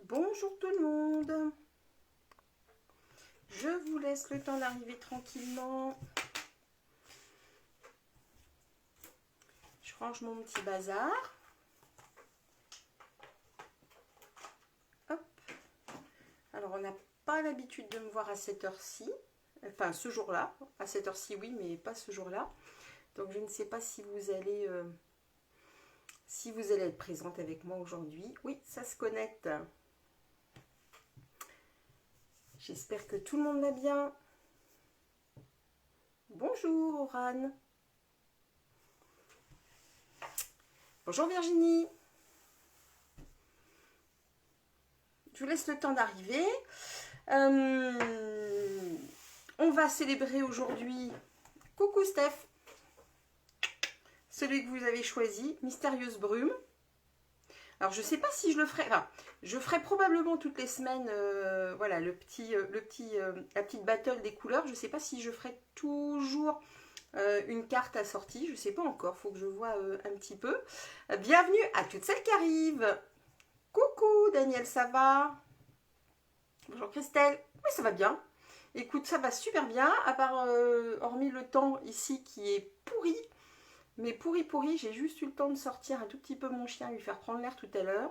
Bonjour tout le monde. Je vous laisse le temps d'arriver tranquillement. Je range mon petit bazar. Hop. Alors, on n'a pas l'habitude de me voir à cette heure-ci. Enfin, ce jour-là. À cette heure-ci, oui, mais pas ce jour-là. Donc, je ne sais pas si vous allez être présente avec moi aujourd'hui. Oui, ça se connecte. J'espère que tout le monde va bien. Bonjour, Oran. Bonjour, Virginie. Je vous laisse le temps d'arriver. On va célébrer aujourd'hui. Coucou, Steph. Celui que vous avez choisi, Mystérieuse Brume. Alors, je ne sais pas si je le ferai. Enfin, je ferai probablement toutes les semaines, voilà, la petite battle des couleurs. Je ne sais pas si je ferai toujours une carte assortie. Je ne sais pas encore. Il faut que je vois un petit peu. Bienvenue à toutes celles qui arrivent. Coucou, Daniel, ça va? Bonjour, Christelle. Oui, ça va bien. Écoute, ça va super bien. À part, hormis le temps ici qui est pourri. Mais pourri, j'ai juste eu le temps de sortir un tout petit peu mon chien, lui faire prendre l'air tout à l'heure.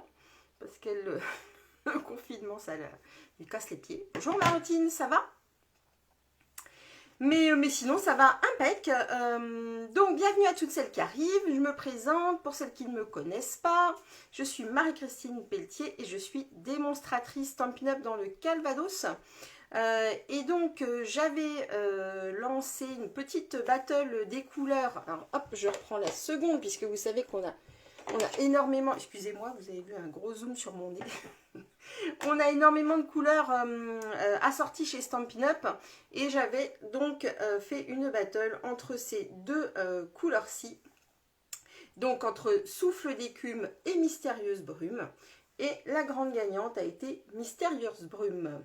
Parce que le confinement, ça lui casse les pieds. Bonjour Marotine, ça va? mais sinon, ça va impec. Donc, bienvenue à toutes celles qui arrivent. Je me présente pour celles qui ne me connaissent pas. Je suis Marie-Christine Pelletier et je suis démonstratrice Stampin' Up dans le Calvados. Et donc j'avais lancé une petite battle des couleurs. Alors hop, je reprends la seconde puisque vous savez qu'on a énormément, excusez-moi, vous avez vu un gros zoom sur mon nez. On a énormément de couleurs assorties chez Stampin' Up et j'avais donc fait une battle entre ces deux couleurs-ci. Donc entre Souffle d'écume et Mystérieuse Brume. Et la grande gagnante a été Mystérieuse Brume.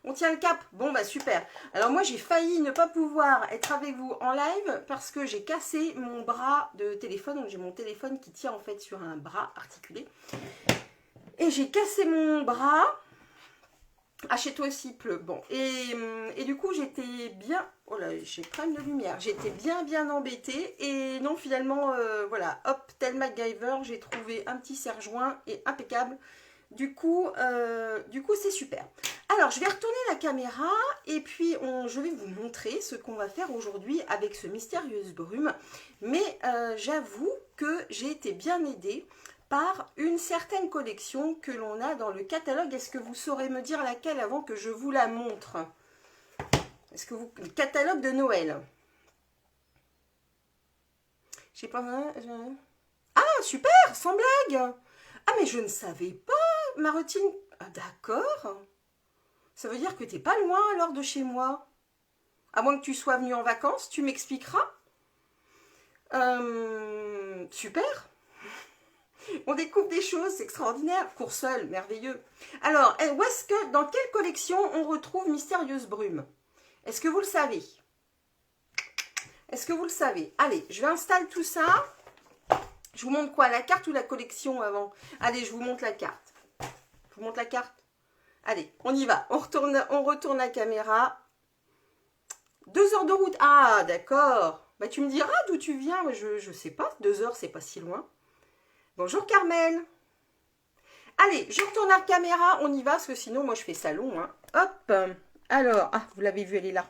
On tient le cap? Bon, bah super. Alors moi, j'ai failli ne pas pouvoir être avec vous en live parce que j'ai cassé mon bras de téléphone. Donc j'ai mon téléphone qui tient en fait sur un bras articulé. Et j'ai cassé mon bras. Ah, chez toi aussi, il pleut. Bon, et du coup, j'étais bien... Oh là, j'ai problème de lumière. J'étais bien embêtée. Et non, finalement, voilà, hop, tel MacGyver, j'ai trouvé un petit serre-joint et impeccable. Du coup, c'est super. Alors, je vais retourner la caméra et puis je vais vous montrer ce qu'on va faire aujourd'hui avec ce Mystérieuse Brume. Mais j'avoue que j'ai été bien aidée par une certaine collection que l'on a dans le catalogue. Est-ce que vous saurez me dire laquelle avant que je vous la montre? Est-ce que vous... Le catalogue de Noël. Je sais pas... Ah, super, sans blague. Ah, mais je ne savais pas, Marotine. Ah, d'accord. Ça veut dire que t'es pas loin alors de chez moi. À moins que tu sois venu en vacances, tu m'expliqueras. Super. On découvre des choses, c'est extraordinaire. Courseul, merveilleux. Alors, dans quelle collection on retrouve Mystérieuse Brume? Est-ce que vous le savez? Est-ce que vous le savez? Allez, je vais installer tout ça. Je vous montre quoi? La carte ou la collection avant? Allez, je vous montre la carte. Je vous montre la carte. Allez, on y va. On retourne la caméra. 2 heures de route. Ah, d'accord. Bah, tu me diras d'où tu viens. Je sais pas. 2 heures, c'est pas si loin. Bonjour, Carmel. Allez, je retourne la caméra. On y va, parce que sinon, moi, je fais ça long. Hein. Hop. Alors, ah, vous l'avez vue, elle est là.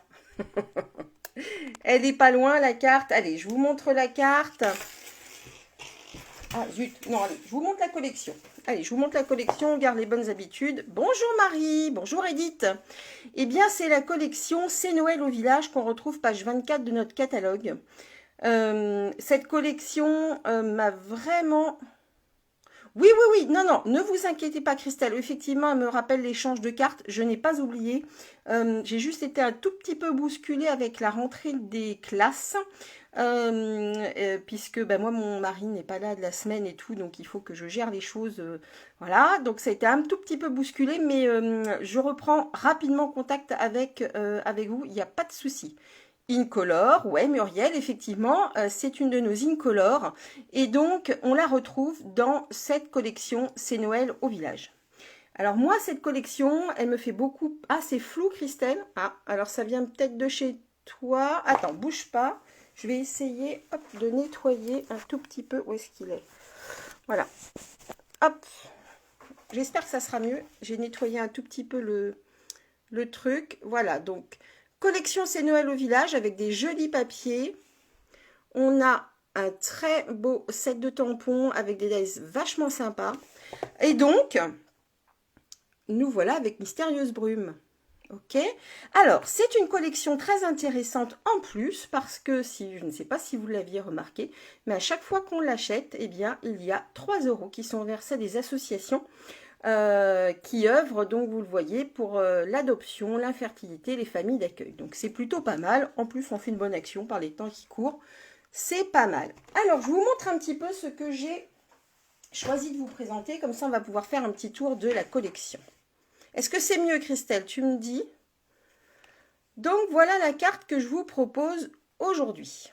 Elle est pas loin, la carte. Allez, je vous montre la carte. Ah, zut. Non, allez, je vous montre la collection. Allez, je vous montre la collection, on garde les bonnes habitudes. Bonjour Marie, bonjour Edith. Eh bien, c'est la collection C'est Noël au village qu'on retrouve page 24 de notre catalogue. Cette collection m'a vraiment... Oui, non, ne vous inquiétez pas Christelle, effectivement, elle me rappelle l'échange de cartes, je n'ai pas oublié. J'ai juste été un tout petit peu bousculée avec la rentrée des classes. Puisque moi mon mari n'est pas là de la semaine et tout, donc il faut que je gère les choses, voilà, donc ça a été un tout petit peu bousculé, mais je reprends rapidement contact avec vous, il n'y a pas de souci. Incolore, ouais Muriel, effectivement, c'est une de nos Incolore, et donc on la retrouve dans cette collection C'est Noël au village. Alors moi, cette collection, elle me fait beaucoup... Ah, c'est flou, Christelle. Ah, alors ça vient peut-être de chez toi. Attends, bouge pas. Je vais essayer hop, de nettoyer un tout petit peu. Où est-ce qu'il est? Voilà. Hop. J'espère que ça sera mieux. J'ai nettoyé un tout petit peu le truc. Voilà, donc, collection C'est Noël au village avec des jolis papiers. On a un très beau set de tampons avec des laces vachement sympas. Et donc, nous voilà avec Mystérieuse Brume. Ok. Alors, c'est une collection très intéressante en plus parce que, si je ne sais pas si vous l'aviez remarqué, mais à chaque fois qu'on l'achète, eh bien, il y a 3 € qui sont versés à des associations qui œuvrent, donc vous le voyez, pour l'adoption, l'infertilité, les familles d'accueil. Donc, c'est plutôt pas mal. En plus, on fait une bonne action par les temps qui courent. C'est pas mal. Alors, je vous montre un petit peu ce que j'ai choisi de vous présenter. Comme ça, on va pouvoir faire un petit tour de la collection. Est-ce que c'est mieux, Christelle? Tu me dis. Donc, voilà la carte que je vous propose aujourd'hui.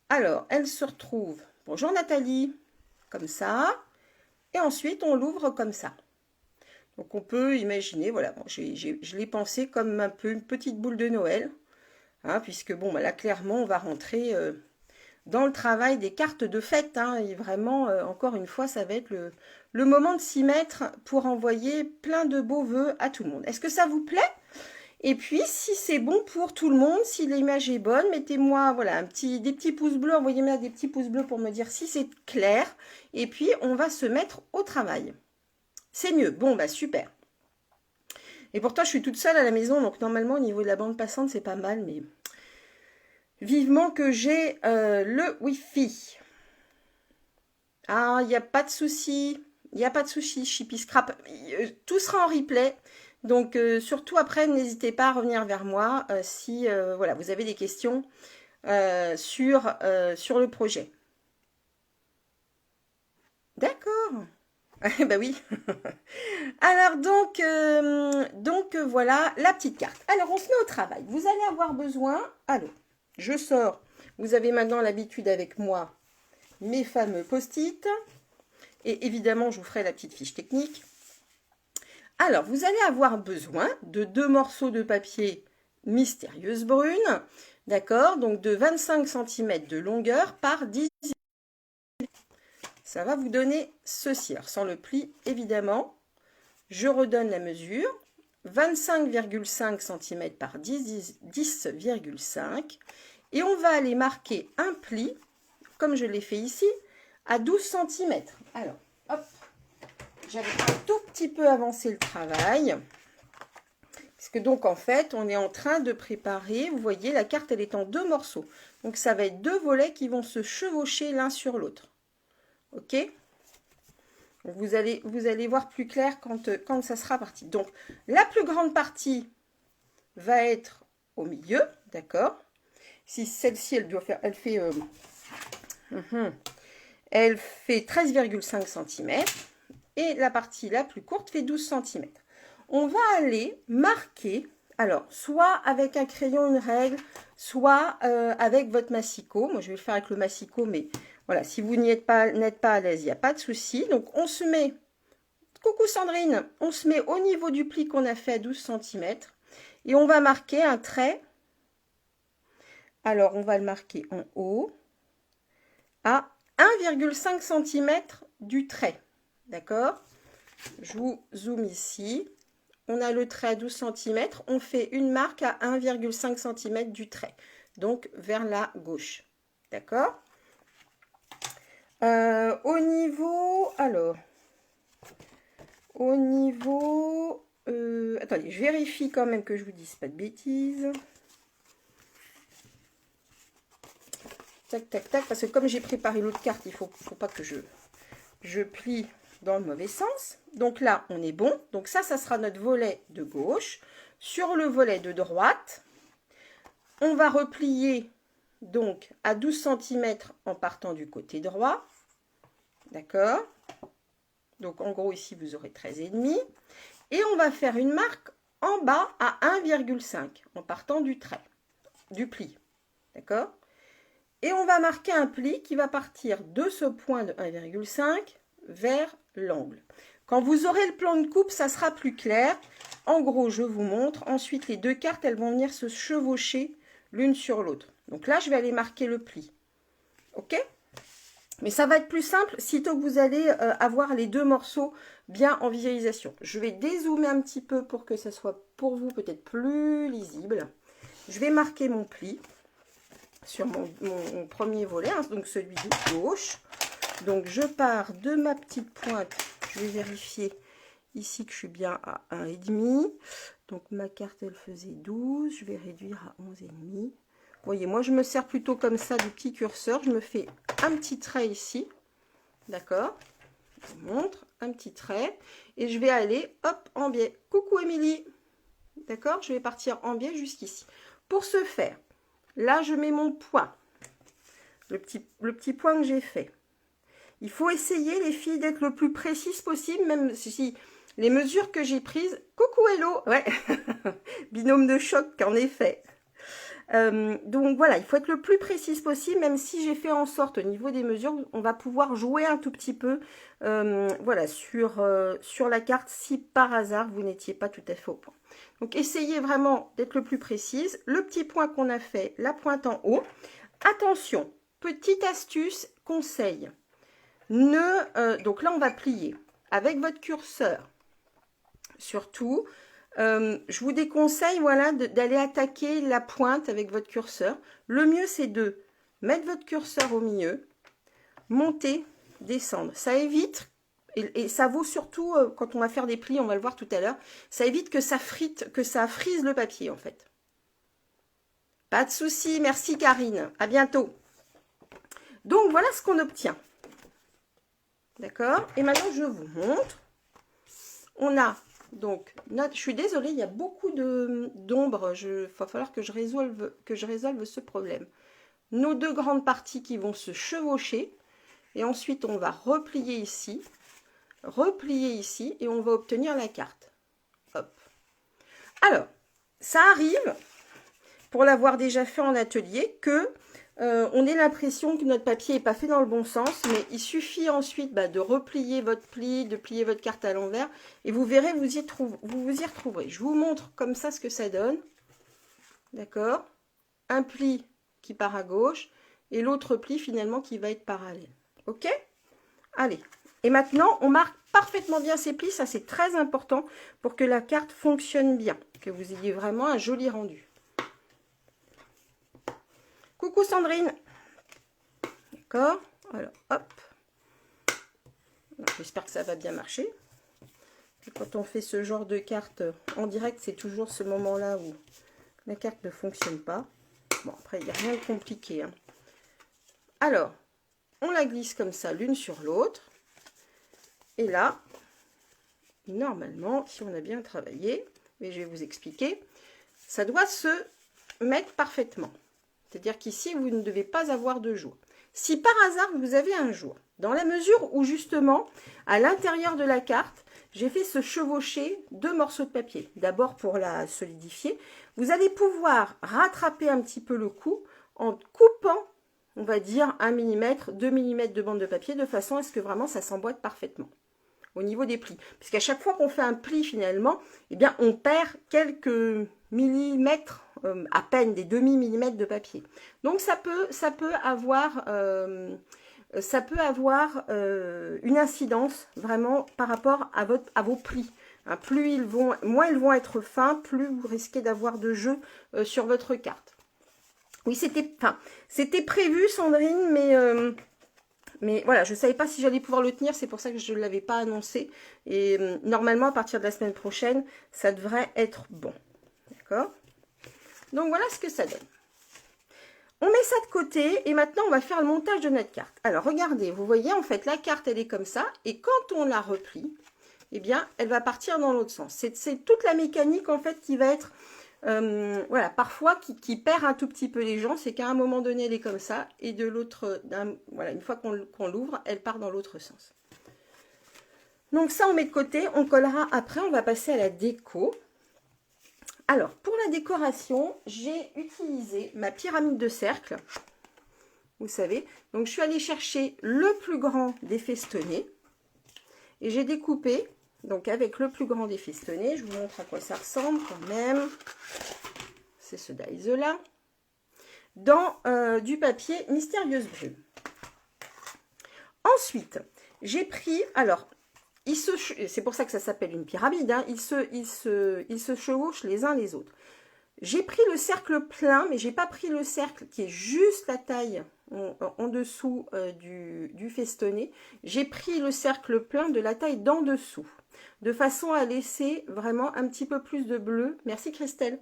Alors, elle se retrouve. Bonjour Nathalie. Comme ça. Et ensuite, on l'ouvre comme ça. Donc, on peut imaginer, voilà, bon, je l'ai pensé comme un peu une petite boule de Noël. Hein, puisque, bon, bah là, clairement, on va rentrer dans le travail des cartes de fête. Hein, et vraiment, encore une fois, ça va être le moment de s'y mettre pour envoyer plein de beaux vœux à tout le monde. Est-ce que ça vous plaît? Et puis, si c'est bon pour tout le monde, si l'image est bonne, mettez-moi voilà, des petits pouces bleus, envoyez-moi des petits pouces bleus pour me dire si c'est clair. Et puis, on va se mettre au travail. C'est mieux. Bon, bah super. Et pourtant, je suis toute seule à la maison, donc normalement, au niveau de la bande passante, c'est pas mal, mais vivement que j'ai le Wi-Fi. Ah, il n'y a pas de souci. Il n'y a pas de souci, Chippy Scrap. Tout sera en replay. Donc, surtout après, n'hésitez pas à revenir vers moi si voilà, vous avez des questions sur le projet. D'accord. Bah oui. Alors, donc voilà la petite carte. Alors, on se met au travail. Vous allez avoir besoin... Alors, je sors. Vous avez maintenant l'habitude avec moi, mes fameux post-it. Et évidemment, je vous ferai la petite fiche technique. Alors, vous allez avoir besoin de 2 morceaux de papier Mystérieuse Brune, d'accord? Donc, de 25 cm de longueur par 10 cm. Ça va vous donner ceci. Alors, sans le pli, évidemment, je redonne la mesure. 25,5 cm par 10,5. Et on va aller marquer un pli, comme je l'ai fait ici, à 12 cm. Alors, hop. J'avais un tout petit peu avancé le travail. Parce que donc, en fait, on est en train de préparer. Vous voyez, la carte, elle est en 2 morceaux. Donc, ça va être 2 volets qui vont se chevaucher l'un sur l'autre. OK? Donc, vous allez voir plus clair quand ça sera parti. Donc, la plus grande partie va être au milieu. D'accord? Si celle-ci, elle fait 13,5 cm. Et la partie la plus courte fait 12 cm. On va aller marquer, alors, soit avec un crayon, une règle, soit avec votre massicot. Moi, je vais le faire avec le massicot, mais voilà, si vous n'êtes pas à l'aise, il n'y a pas de souci. Donc, on se met, coucou Sandrine, on se met au niveau du pli qu'on a fait à 12 cm. Et on va marquer un trait. Alors, on va le marquer en haut à 1,5 cm du trait. D'accord? Je vous zoome ici. On a le trait à 12 cm. On fait une marque à 1,5 cm du trait. Donc, vers la gauche. D'accord? Au niveau... Alors... Au niveau... attendez, je vérifie quand même que je vous dise pas de bêtises. Tac, tac, tac. Parce que comme j'ai préparé l'autre carte, il faut pas que je plie dans le mauvais sens. Donc là, on est bon. Donc ça sera notre volet de gauche. Sur le volet de droite, on va replier donc à 12 cm en partant du côté droit. D'accord? Donc en gros, ici, vous aurez 13,5. Et on va faire une marque en bas à 1,5 en partant du trait, du pli. D'accord? Et on va marquer un pli qui va partir de ce point de 1,5 vers l'angle. Quand vous aurez le plan de coupe, ça sera plus clair. En gros, je vous montre. Ensuite, les deux cartes, elles vont venir se chevaucher l'une sur l'autre. Donc là, je vais aller marquer le pli. OK? Mais ça va être plus simple sitôt que vous allez avoir les deux morceaux bien en visualisation. Je vais dézoomer un petit peu pour que ça soit pour vous peut-être plus lisible. Je vais marquer mon pli sur mon premier volet, hein, donc celui de gauche. Donc je pars de ma petite pointe. Je vais vérifier ici que je suis bien à 1,5. Donc ma carte, elle faisait 12. Je vais réduire à 11,5. Vous voyez, moi je me sers plutôt comme ça du petit curseur. Je me fais un petit trait ici. D'accord? Je vous montre un petit trait. Et je vais aller, hop, en biais. Coucou Émilie. D'accord? Je vais partir en biais jusqu'ici. Pour ce faire, là je mets mon point. Le petit point que j'ai fait. Il faut essayer, les filles, d'être le plus précise possible, même si les mesures que j'ai prises... Coucou Hello. Ouais, binôme de choc, en effet. Donc voilà, il faut être le plus précise possible, même si j'ai fait en sorte au niveau des mesures, on va pouvoir jouer un tout petit peu voilà, sur la carte si par hasard vous n'étiez pas tout à fait au point. Donc essayez vraiment d'être le plus précise. Le petit point qu'on a fait, la pointe en haut. Attention, petite astuce, conseil. Donc là on va plier avec votre curseur. Surtout, je vous déconseille voilà, d'aller attaquer la pointe avec votre curseur. Le mieux, c'est de mettre votre curseur au milieu, monter, descendre. Ça évite, et ça vaut surtout quand on va faire des plis, on va le voir tout à l'heure, ça évite que ça frite, que ça frise le papier en fait. Pas de souci, merci Karine, à bientôt. Donc voilà ce qu'on obtient. D'accord? Et maintenant, je vous montre. On a... Donc, je suis désolée, il y a beaucoup d'ombre. Il va falloir que je résolve ce problème. Nos deux grandes parties qui vont se chevaucher. Et ensuite, on va replier ici et on va obtenir la carte. Hop. Alors, ça arrive, pour l'avoir déjà fait en atelier, que on ait l'impression que notre papier n'est pas fait dans le bon sens, mais il suffit ensuite de replier votre pli, de plier votre carte à l'envers, et vous verrez, vous vous y retrouverez. Je vous montre comme ça ce que ça donne. D'accord? Un pli qui part à gauche, et l'autre pli finalement qui va être parallèle. Ok? Allez. Et maintenant, on marque parfaitement bien ces plis, ça c'est très important pour que la carte fonctionne bien, que vous ayez vraiment un joli rendu. Coucou Sandrine. D'accord. Alors, hop. J'espère que ça va bien marcher. Et quand on fait ce genre de carte en direct, c'est toujours ce moment-là où la carte ne fonctionne pas. Bon, après, il n'y a rien de compliqué. Hein. Alors, on la glisse comme ça, l'une sur l'autre. Et là, normalement, si on a bien travaillé, mais je vais vous expliquer, ça doit se mettre parfaitement. C'est-à-dire qu'ici, vous ne devez pas avoir de jour. Si par hasard, vous avez un jour, dans la mesure où justement, à l'intérieur de la carte, j'ai fait se chevaucher deux morceaux de papier. D'abord pour la solidifier, vous allez pouvoir rattraper un petit peu le coup en coupant, on va dire, 1 mm, 2 mm de bande de papier, de façon à ce que vraiment ça s'emboîte parfaitement au niveau des plis. Puisqu'à chaque fois qu'on fait un pli finalement, eh bien, on perd quelques millimètres, à peine des demi-millimètres de papier. Donc ça peut avoir une incidence vraiment par rapport à vos plis. Hein, moins ils vont être fins, plus vous risquez d'avoir de jeu sur votre carte. Oui, c'était prévu Sandrine, mais voilà, je ne savais pas si j'allais pouvoir le tenir, c'est pour ça que je ne l'avais pas annoncé. Et normalement, à partir de la semaine prochaine, ça devrait être bon. D'accord? Donc voilà ce que ça donne. On met ça de côté et maintenant, on va faire le montage de notre carte. Alors, regardez, vous voyez, en fait, la carte, elle est comme ça. Et quand on la replie, eh bien, elle va partir dans l'autre sens. C'est toute la mécanique, en fait, qui va être... voilà, parfois qui perd un tout petit peu les gens, c'est qu'à un moment donné elle est comme ça et de l'autre, voilà, une fois qu'on l'ouvre, elle part dans l'autre sens. Donc ça on met de côté, on collera après, on va passer à la déco. Alors pour la décoration, j'ai utilisé ma pyramide de cercle, vous savez, donc je suis allée chercher le plus grand des festonnets, Et j'ai découpé, donc avec le plus grand des festonnets, je vous montre à quoi ça ressemble quand même. C'est ce dies-là. Dans du papier Mystérieuse Brume. Ensuite, j'ai pris, alors, c'est pour ça que ça s'appelle une pyramide, hein, ils se chevauchent les uns les autres. J'ai pris le cercle plein, mais j'ai pas pris le cercle qui est juste la taille en dessous du festonnet. J'ai pris le cercle plein de la taille d'en dessous, de façon à laisser vraiment un petit peu plus de bleu. Merci Christelle.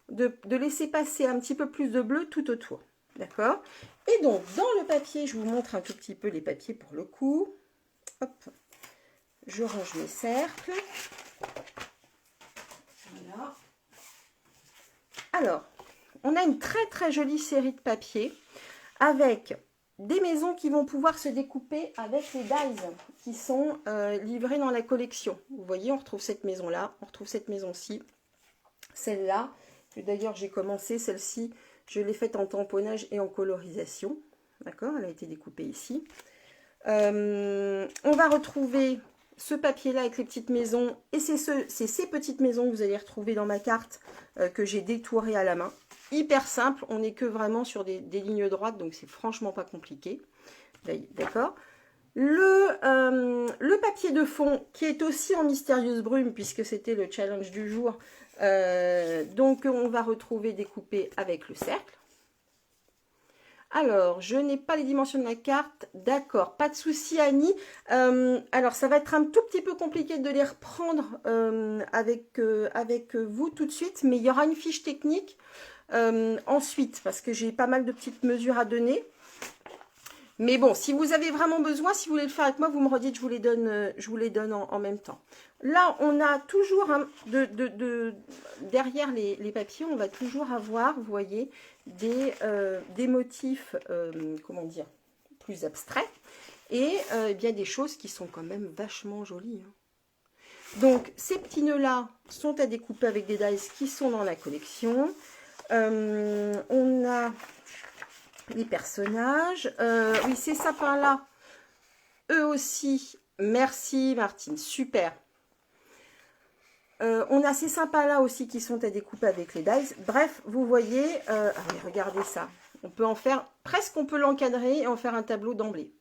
De laisser passer un petit peu plus de bleu tout autour. D'accord? Et donc, dans le papier, je vous montre un tout petit peu les papiers pour le coup. Hop, je range mes cercles. Voilà. Alors, on a une très très jolie série de papiers avec des maisons qui vont pouvoir se découper avec les dies qui sont livrés dans la collection. Vous voyez, on retrouve cette maison-là, on retrouve cette maison-ci, celle-là. D'ailleurs, j'ai commencé celle-ci, je l'ai faite en tamponnage et en colorisation. D'accord, elle a été découpée ici. On va retrouver ce papier-là avec les petites maisons. Et c'est ces petites maisons que vous allez retrouver dans ma carte que j'ai détourées à la main. Hyper simple, on n'est que vraiment sur des lignes droites, donc c'est franchement pas compliqué. D'accord. Le papier de fond qui est aussi en Mystérieuse Brume, puisque c'était le challenge du jour. Donc on va retrouver découpé avec le cercle. Alors, je n'ai pas les dimensions de la carte. D'accord, pas de souci Annie. Alors, ça va être un tout petit peu compliqué de les reprendre avec vous tout de suite. Mais il y aura une fiche technique ensuite, parce que j'ai pas mal de petites mesures à donner. Mais bon, si vous avez vraiment besoin, si vous voulez le faire avec moi, vous me redites, je vous les donne en même temps. Là, on a toujours, derrière les papiers, on va toujours avoir, vous voyez, des motifs, comment dire, plus abstraits. Et bien des choses qui sont quand même vachement jolies. Hein. Donc, ces petits nœuds-là sont à découper avec des dies qui sont dans la collection. On a les personnages. Oui, ces sapins-là, eux aussi. Merci Martine, super. On a ces sapins-là aussi qui sont à découper avec les dies. Bref, vous voyez, ah oui, regardez ça. On peut en faire, presque on peut l'encadrer et en faire un tableau d'emblée.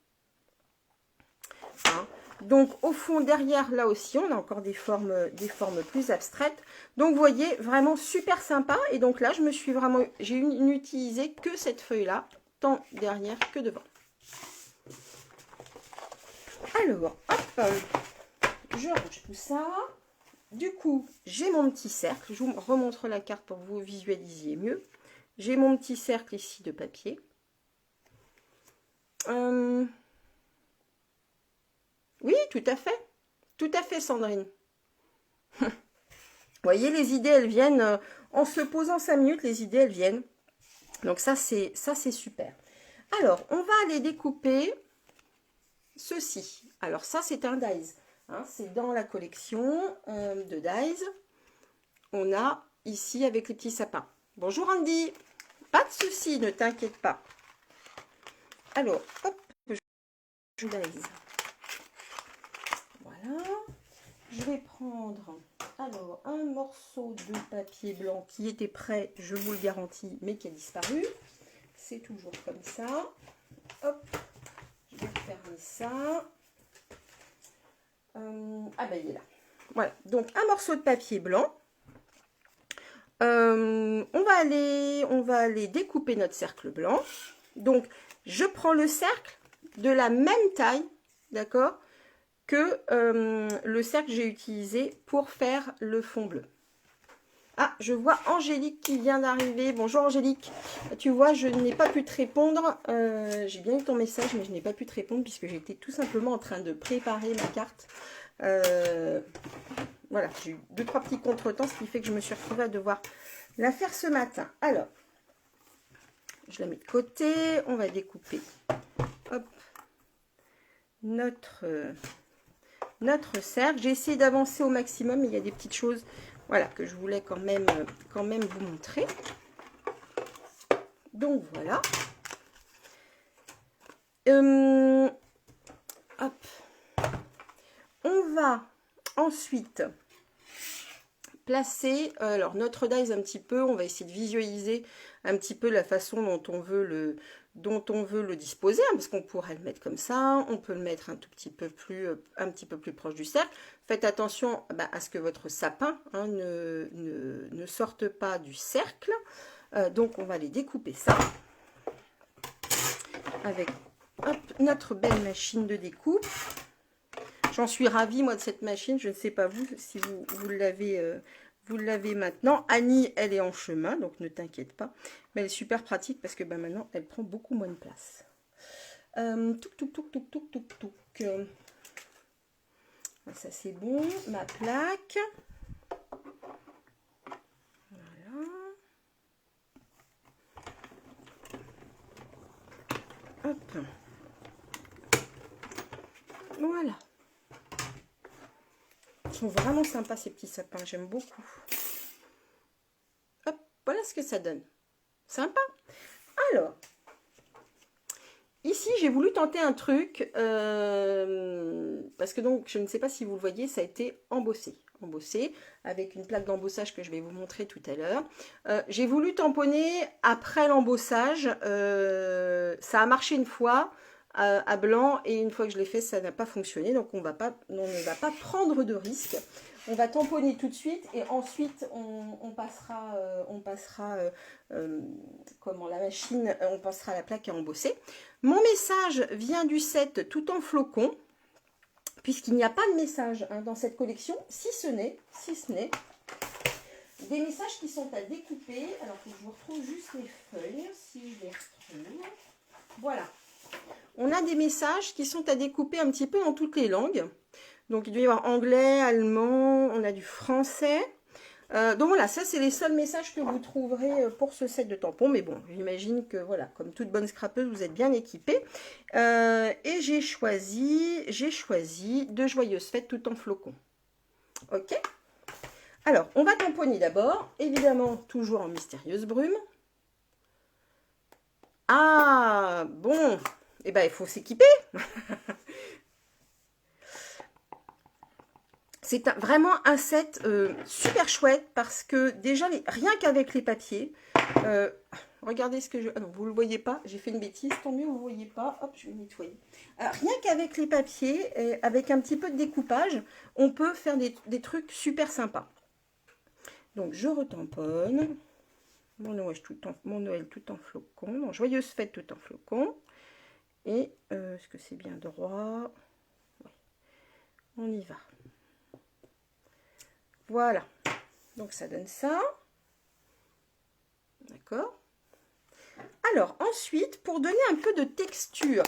Hein. Donc au fond, derrière, là aussi, on a encore des formes plus abstraites. Donc vous voyez, vraiment super sympa. Et donc là, j'ai utilisé que cette feuille-là, tant derrière que devant. Alors, hop, je range tout ça. Du coup, j'ai mon petit cercle. Je vous remontre la carte pour que vous visualisiez mieux. J'ai mon petit cercle ici de papier. Oui, tout à fait. Tout à fait, Sandrine. Vous voyez, les idées, elles viennent. En se posant 5 minutes, les idées, elles viennent. Donc ça, c'est super. Alors, on va aller découper ceci. Alors ça, c'est un dies. Hein, c'est dans la collection de dies. On a ici avec les petits sapins. Bonjour Andy. Pas de souci, ne t'inquiète pas. Alors, hop, je dies. Voilà. Je vais prendre alors un morceau de papier blanc qui était prêt, je vous le garantis, mais qui a disparu. C'est toujours comme ça. Hop, je vais fermer ça. Ah ben il est là. Voilà, donc un morceau de papier blanc. On va aller découper notre cercle blanc. Donc, je prends le cercle de la même taille, d'accord, que le cercle que j'ai utilisé pour faire le fond bleu. Ah, je vois Angélique qui vient d'arriver. Bonjour Angélique. Tu vois, je n'ai pas pu te répondre. J'ai bien eu ton message, mais je n'ai pas pu te répondre puisque j'étais tout simplement en train de préparer ma carte. Voilà, j'ai eu 2-3 petits contretemps, ce qui fait que je me suis retrouvée à devoir la faire ce matin. Alors, je la mets de côté. On va découper hop, notre cercle. J'ai essayé d'avancer au maximum, mais il y a des petites choses, voilà, que je voulais quand même vous montrer. Donc voilà. Hop. On va ensuite placer alors notre dies un petit peu, on va essayer de visualiser un petit peu la façon dont on veut le disposer, hein, parce qu'on pourrait le mettre comme ça, on peut le mettre un petit peu plus proche du cercle. Faites attention à ce que votre sapin hein, ne sorte pas du cercle. Donc on va les découper ça avec hop, notre belle machine de découpe. J'en suis ravie moi de cette machine, je ne sais pas vous si vous l'avez maintenant. Annie, elle est en chemin, donc ne t'inquiète pas. Mais elle est super pratique parce que maintenant, elle prend beaucoup moins de place. Touc. Ça, c'est bon. Ma plaque. Voilà. Hop. Voilà. Ils sont vraiment sympas ces petits sapins, j'aime beaucoup. Hop, voilà ce que ça donne. Sympa. Alors, ici j'ai voulu tenter un truc, parce que donc, je ne sais pas si vous le voyez, ça a été embossé avec une plaque d'embossage que je vais vous montrer tout à l'heure. J'ai voulu tamponner après l'embossage, ça a marché une fois, à blanc et une fois que je l'ai fait ça n'a pas fonctionné, donc on ne va pas prendre de risque. On va tamponner tout de suite et ensuite on passera la machine, on passera la plaque à embosser. Mon message vient du set Tout en flocon, puisqu'il n'y a pas de message hein, dans cette collection, si ce n'est des messages qui sont à découper. Alors que je vous retrouve juste les feuilles, si je les retrouve. Voilà. On a des messages qui sont à découper un petit peu dans toutes les langues. Donc, il doit y avoir anglais, allemand, on a du français. Donc, voilà, ça, c'est les seuls messages que vous trouverez pour ce set de tampons. Mais bon, j'imagine que, voilà, comme toute bonne scrapeuse, vous êtes bien équipés. Et j'ai choisi de Joyeuses Fêtes Tout en flocon. OK. Alors, on va tamponner d'abord. Évidemment, toujours en Mystérieuse Brume. Ah, bon. Eh bien, il faut s'équiper. C'est vraiment un set super chouette parce que déjà, rien qu'avec les papiers, regardez ce que je... Ah non, vous ne le voyez pas, j'ai fait une bêtise, tant mieux, vous ne le voyez pas. Hop, je vais nettoyer. Rien qu'avec les papiers, avec un petit peu de découpage, on peut faire des trucs super sympas. Donc, je retamponne. Mon Noël tout en flocon. Donc, Joyeuses Fêtes tout en flocon. Et est-ce que c'est bien droit? Ouais. On y va. Voilà. Donc ça donne ça. D'accord. Alors ensuite, pour donner un peu de texture,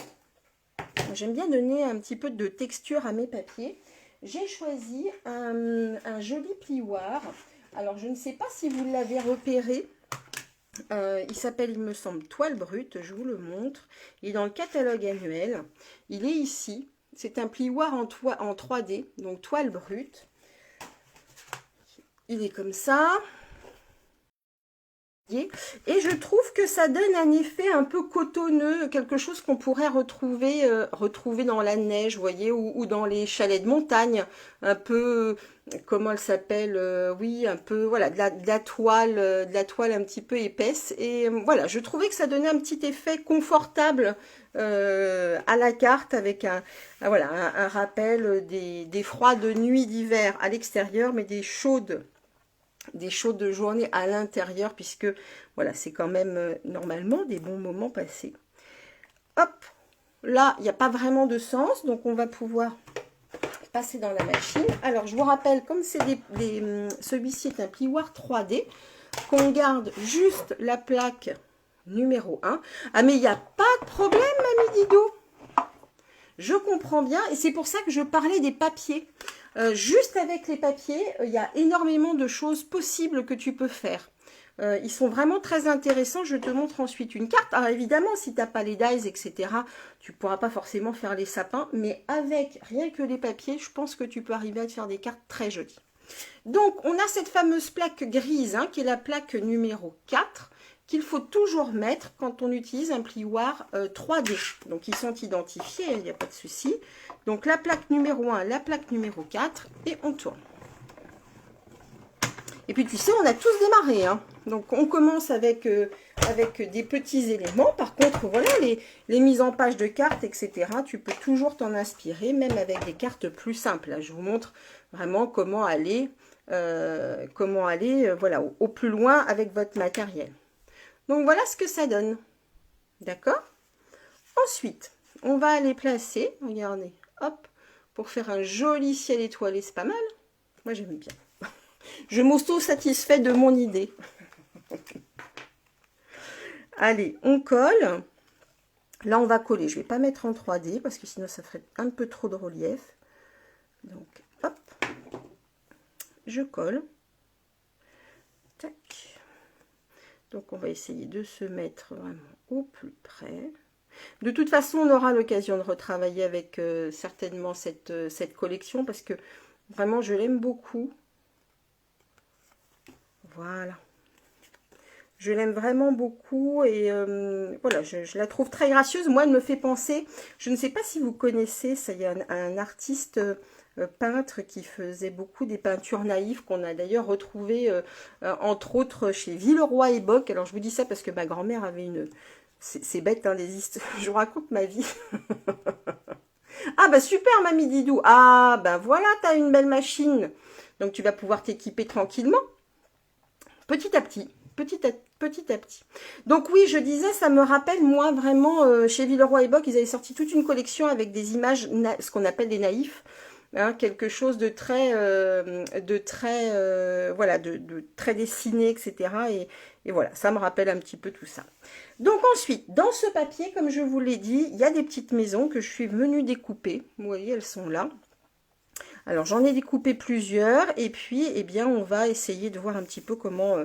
j'aime bien donner un petit peu de texture à mes papiers. J'ai choisi un joli plioir. Alors je ne sais pas si vous l'avez repéré. Il s'appelle, il me semble, Toile Brute, je vous le montre. Il est dans le catalogue annuel. Il est ici. C'est un plioir en 3D, donc Toile Brute. Il est comme ça. Et je trouve que ça donne un effet un peu cotonneux, quelque chose qu'on pourrait retrouver dans la neige, vous voyez, ou dans les chalets de montagne, un peu, comment elle s'appelle, oui, un peu, voilà, de la toile un petit peu épaisse. Et voilà, je trouvais que ça donnait un petit effet confortable à la carte, avec un rappel des froides nuits d'hiver à l'extérieur, mais des chaudes journées à l'intérieur, puisque voilà, c'est quand même normalement des bons moments passés. Hop, là, il n'y a pas vraiment de sens, donc on va pouvoir passer dans la machine. Alors, je vous rappelle, comme c'est celui-ci est un plioir 3D, qu'on garde juste la plaque numéro 1. Ah, mais il n'y a pas de problème, Mamie Dido. Je comprends bien, et c'est pour ça que je parlais des papiers. Juste avec les papiers, il y a énormément de choses possibles que tu peux faire. Ils sont vraiment très intéressants. Je te montre ensuite une carte. Alors évidemment, si tu n'as pas les dies, etc., tu ne pourras pas forcément faire les sapins. Mais avec rien que les papiers, je pense que tu peux arriver à te faire des cartes très jolies. Donc, on a cette fameuse plaque grise, hein, qui est la plaque numéro 4, qu'il faut toujours mettre quand on utilise un plioir 3D. Donc, ils sont identifiés, il n'y a pas de souci. Donc, la plaque numéro 1, la plaque numéro 4, et on tourne. Et puis, tu sais, on a tous démarré. Hein. Donc, on commence avec des petits éléments. Par contre, voilà, les mises en page de cartes, etc., tu peux toujours t'en inspirer, même avec des cartes plus simples. Là, je vous montre vraiment comment aller, voilà, au plus loin avec votre matériel. Donc, voilà ce que ça donne. D'accord? Ensuite, on va aller placer, regardez, hop, pour faire un joli ciel étoilé, c'est pas mal. Moi, j'aime bien. Je m'auto-satisfais de mon idée. Allez, on colle. Là, on va coller. Je ne vais pas mettre en 3D parce que sinon, ça ferait un peu trop de relief. Donc, hop. Je colle. Tac. Donc, on va essayer de se mettre vraiment au plus près. De toute façon, on aura l'occasion de retravailler avec certainement cette collection parce que vraiment, je l'aime beaucoup. Voilà. Je l'aime vraiment beaucoup et voilà, je la trouve très gracieuse. Moi, elle me fait penser, je ne sais pas si vous connaissez, ça, il y a un artiste peintre qui faisait beaucoup des peintures naïves qu'on a d'ailleurs retrouvé entre autres chez Villeroy et Boch. Alors, je vous dis ça parce que ma grand-mère avait une... C'est bête, hein, je vous raconte ma vie. Ah, bah super, mamie Didou. Ah, bah voilà, tu as une belle machine. Donc, tu vas pouvoir t'équiper tranquillement. Petit à petit, petit à petit. Donc oui, je disais, ça me rappelle, moi, vraiment, chez Villeroy et Boch, ils avaient sorti toute une collection avec des images, ce qu'on appelle des naïfs, hein, quelque chose de très, voilà, de très dessiné, etc. Et voilà, ça me rappelle un petit peu tout ça. Donc ensuite, dans ce papier, comme je vous l'ai dit, il y a des petites maisons que je suis venue découper. Vous voyez, elles sont là. Alors, j'en ai découpé plusieurs et puis, eh bien, on va essayer de voir un petit peu comment,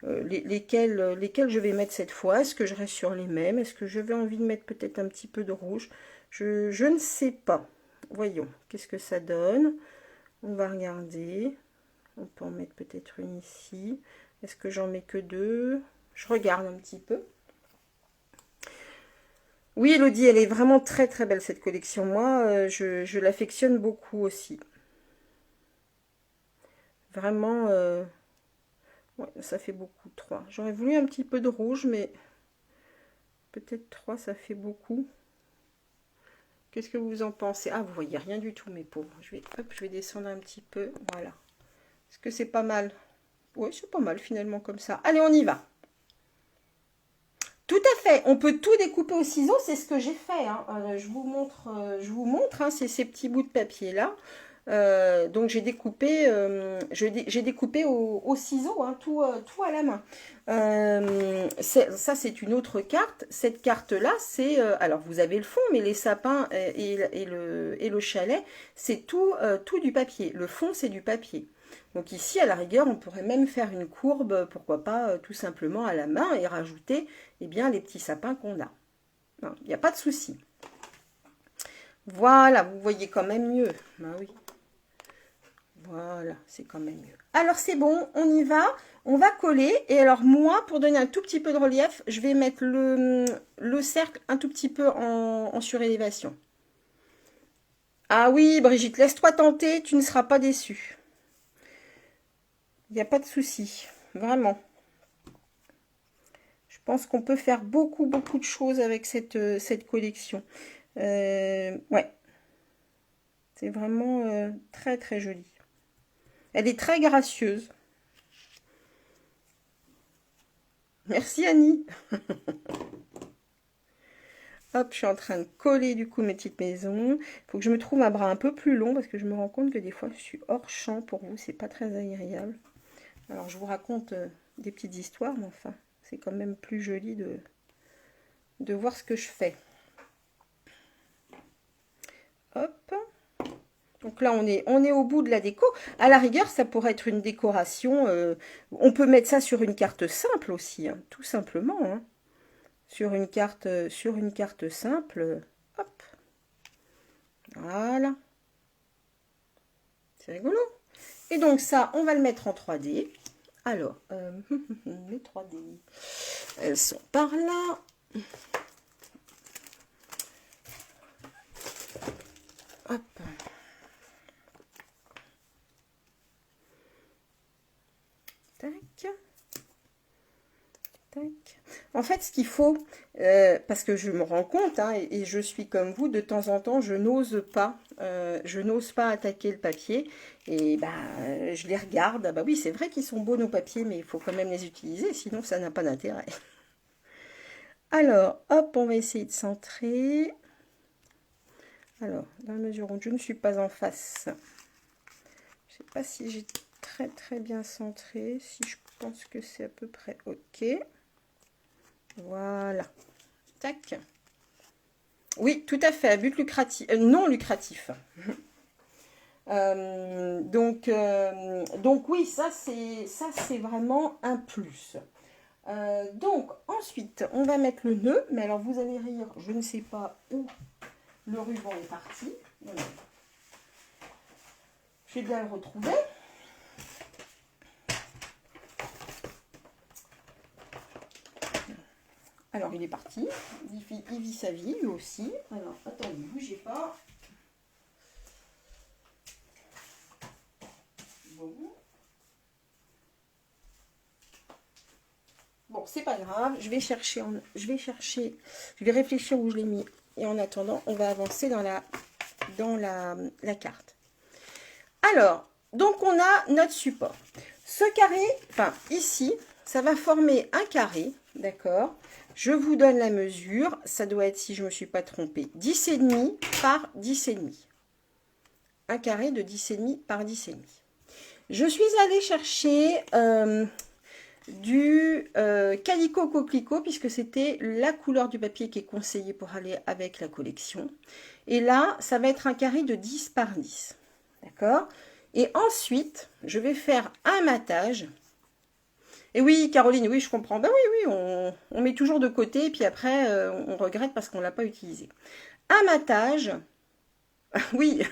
lesquels je vais mettre cette fois. Est-ce que je reste sur les mêmes? Est-ce que je vais envie de mettre peut-être un petit peu de rouge? Je ne sais pas. Voyons, qu'est-ce que ça donne? On va regarder. On peut en mettre peut-être une ici. Est-ce que j'en mets que deux? Je regarde un petit peu. Oui, Elodie, elle est vraiment très très belle cette collection. Moi, je l'affectionne beaucoup aussi. Vraiment, ouais, ça fait beaucoup, 3. J'aurais voulu un petit peu de rouge, mais peut-être 3, ça fait beaucoup. Qu'est-ce que vous en pensez? Ah, vous voyez rien du tout, mes pauvres. Je vais descendre un petit peu. Voilà. Est-ce que c'est pas mal? Oui, c'est pas mal finalement comme ça. Allez, on y va. Tout à fait. On peut tout découper au ciseau. C'est ce que j'ai fait. Hein. Je vous montre, hein, c'est ces petits bouts de papier là. Donc j'ai découpé, au ciseau, hein, tout à la main. Ça c'est une autre carte. Cette carte là, c'est alors vous avez le fond, mais les sapins et le chalet, c'est tout du papier. Le fond c'est du papier. Donc ici à la rigueur, on pourrait même faire une courbe, pourquoi pas tout simplement à la main et rajouter eh bien les petits sapins qu'on a. Il n'y a pas de souci. Voilà, vous voyez quand même mieux. Ben oui. Voilà, c'est quand même mieux. Alors c'est bon, on y va. On va coller. Et alors moi, pour donner un tout petit peu de relief, je vais mettre le cercle un tout petit peu en surélévation. Ah oui, Brigitte, laisse-toi tenter, tu ne seras pas déçue. Il n'y a pas de souci, vraiment. Je pense qu'on peut faire beaucoup de choses avec cette collection. Ouais, c'est vraiment très très joli. Elle est très gracieuse. Merci Annie. Hop, je suis en train de coller du coup mes petites maisons. Il faut que je me trouve un bras un peu plus long parce que je me rends compte que des fois je suis hors champ pour vous. C'est pas très agréable. Alors je vous raconte des petites histoires, mais enfin, c'est quand même plus joli de voir ce que je fais. Hop. Donc là, on est au bout de la déco. À la rigueur, ça pourrait être une décoration. On peut mettre ça sur une carte simple aussi, hein, tout simplement. Hein. Sur une carte simple. Hop. Voilà. C'est rigolo. Et donc ça, on va le mettre en 3D. Alors, les 3D. Elles sont par là. Hop. Tac. Tac. En fait, ce qu'il faut, parce que je me rends compte, hein, et je suis comme vous, de temps en temps, je n'ose pas attaquer le papier. Et bah, je les regarde. Ah bah oui, c'est vrai qu'ils sont beaux nos papiers, mais il faut quand même les utiliser, sinon ça n'a pas d'intérêt. Alors, hop, on va essayer de centrer. Alors, dans la mesure où je ne suis pas en face, je ne sais pas si j'ai très bien centré. Si je pense que c'est à peu près OK. Voilà. Tac. Oui, tout à fait, à but lucratif, non lucratif. Donc oui, ça c'est vraiment un plus. Donc ensuite, on va mettre le nœud. Mais alors vous allez rire, je ne sais pas où le ruban est parti. Voilà. Je vais bien le retrouver. Alors il est parti. Il vit sa vie lui aussi. Alors attendez, bougez pas. Bon, c'est pas grave, je vais réfléchir où je l'ai mis. Et en attendant, on va avancer dans la carte. Alors, donc on a notre support. Ce carré, enfin ici, ça va former un carré, d'accord? Je vous donne la mesure, ça doit être, si je ne me suis pas trompée, 10,5 par 10,5. Un carré de 10,5 par 10,5. Je suis allée chercher du calico coquelicot, puisque c'était la couleur du papier qui est conseillée pour aller avec la collection. Et là, ça va être un carré de 10 par 10. D'accord? Et ensuite, je vais faire un matage. Et oui, Caroline, oui, je comprends. Ben oui, on met toujours de côté, et puis après, on regrette parce qu'on ne l'a pas utilisé. Un matage, oui,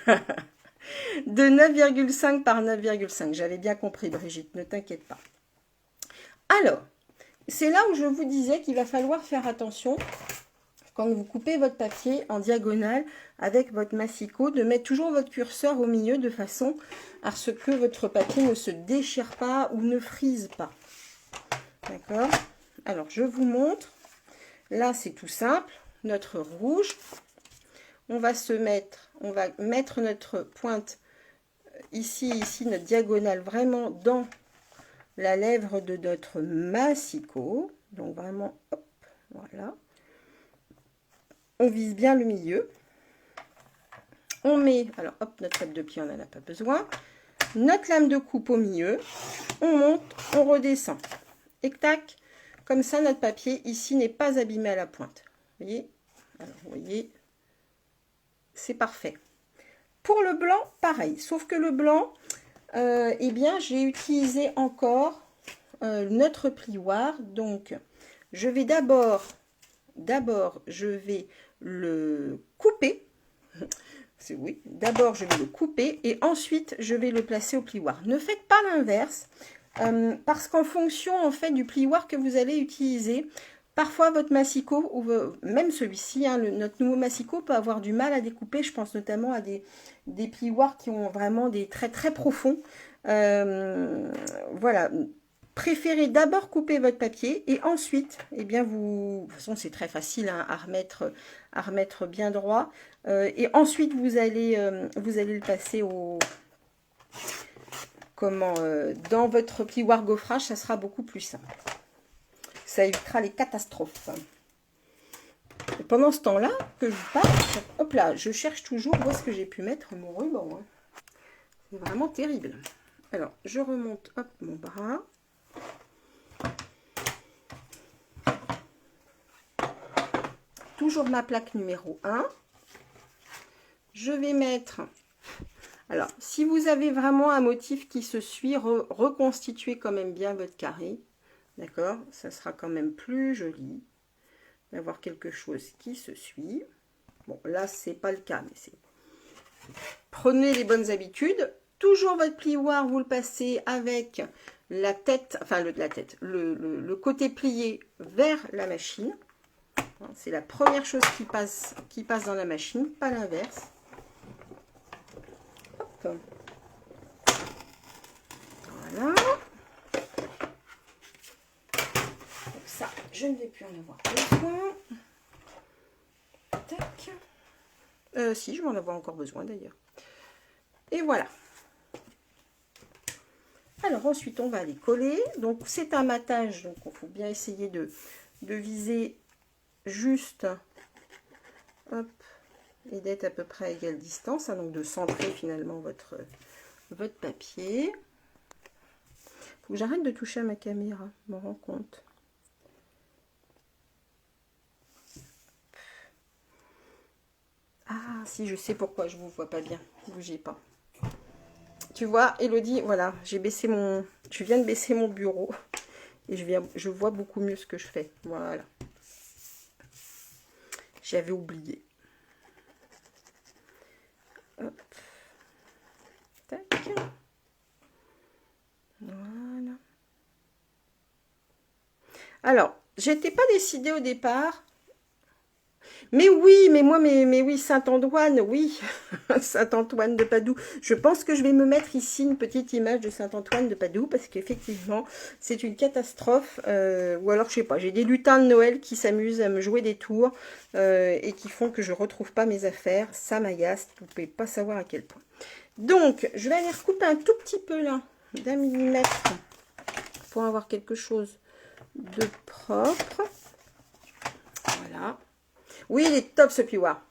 de 9,5 par 9,5. J'avais bien compris, Brigitte, ne t'inquiète pas. Alors, c'est là où je vous disais qu'il va falloir faire attention quand vous coupez votre papier en diagonale avec votre massicot, de mettre toujours votre curseur au milieu de façon à ce que votre papier ne se déchire pas ou ne frise pas. D'accord? Alors, je vous montre. Là, c'est tout simple. Notre rouge. On va mettre notre pointe ici, notre diagonale vraiment dans la lèvre de notre massicot. Donc, vraiment, hop, voilà. On vise bien le milieu. On met, alors hop, notre tête de pied, on n'en a pas besoin. Notre lame de coupe au milieu. On monte, on redescend. Et tac, comme ça, notre papier ici n'est pas abîmé à la pointe. Vous voyez? Alors, vous voyez, c'est parfait. Pour le blanc, pareil. Sauf que le blanc, eh bien, j'ai utilisé encore notre plioir. Donc, je vais d'abord, je vais le couper. Oui, d'abord, je vais le couper et ensuite, je vais le placer au plioir. Ne faites pas l'inverse. Parce qu'en fonction en fait du plioir que vous allez utiliser, parfois votre massicot, ou même celui-ci, hein, notre nouveau massicot peut avoir du mal à découper. Je pense notamment à des plioirs qui ont vraiment des traits très profonds. Voilà, préférez d'abord couper votre papier et ensuite, eh bien de toute façon c'est très facile hein, à remettre bien droit. Et ensuite vous allez le passer dans votre plioir gaufrage, ça sera beaucoup plus simple. Ça évitera les catastrophes. Et pendant ce temps-là, que je parle, hop là, je cherche toujours où est-ce que j'ai pu mettre mon ruban. Hein. C'est vraiment terrible. Alors, je remonte hop, mon bras. Toujours ma plaque numéro 1. Je vais mettre... Alors, si vous avez vraiment un motif qui se suit, reconstituez quand même bien votre carré. D'accord? Ça sera quand même plus joli d'avoir quelque chose qui se suit. Bon, là, c'est pas le cas, mais c'est... Prenez les bonnes habitudes. Toujours votre plioir, vous le passez avec la tête, enfin le côté plié vers la machine. C'est la première chose qui passe dans la machine, pas l'inverse. Voilà. Donc ça, je ne vais plus en avoir besoin. Tac. Si, je vais en avoir encore besoin d'ailleurs. Et voilà. Alors ensuite, on va les coller. Donc c'est un matage, donc il faut bien essayer de viser juste, hop, et d'être à peu près à égale distance, hein, donc de centrer finalement votre papier. Faut que j'arrête de toucher à ma caméra, je m'en rends compte. Ah, si, je sais pourquoi je vous vois pas bien. Ne bougez pas. Tu vois, Elodie, voilà, je viens de baisser mon bureau et je vois beaucoup mieux ce que je fais. Voilà. J'avais oublié. Hop. Tac. Voilà. Alors, j'étais pas décidée au départ. Mais oui, mais moi, mais oui, Saint-Antoine, oui, Saint-Antoine de Padoue. Je pense que je vais me mettre ici une petite image de Saint-Antoine de Padoue parce qu'effectivement, c'est une catastrophe. Ou alors, je sais pas, j'ai des lutins de Noël qui s'amusent à me jouer des tours et qui font que je retrouve pas mes affaires. Ça m'agace, vous ne pouvez pas savoir à quel point. Donc, je vais aller recouper un tout petit peu là, d'1 millimètre pour avoir quelque chose de propre. Voilà. Oui, il est top ce plioir.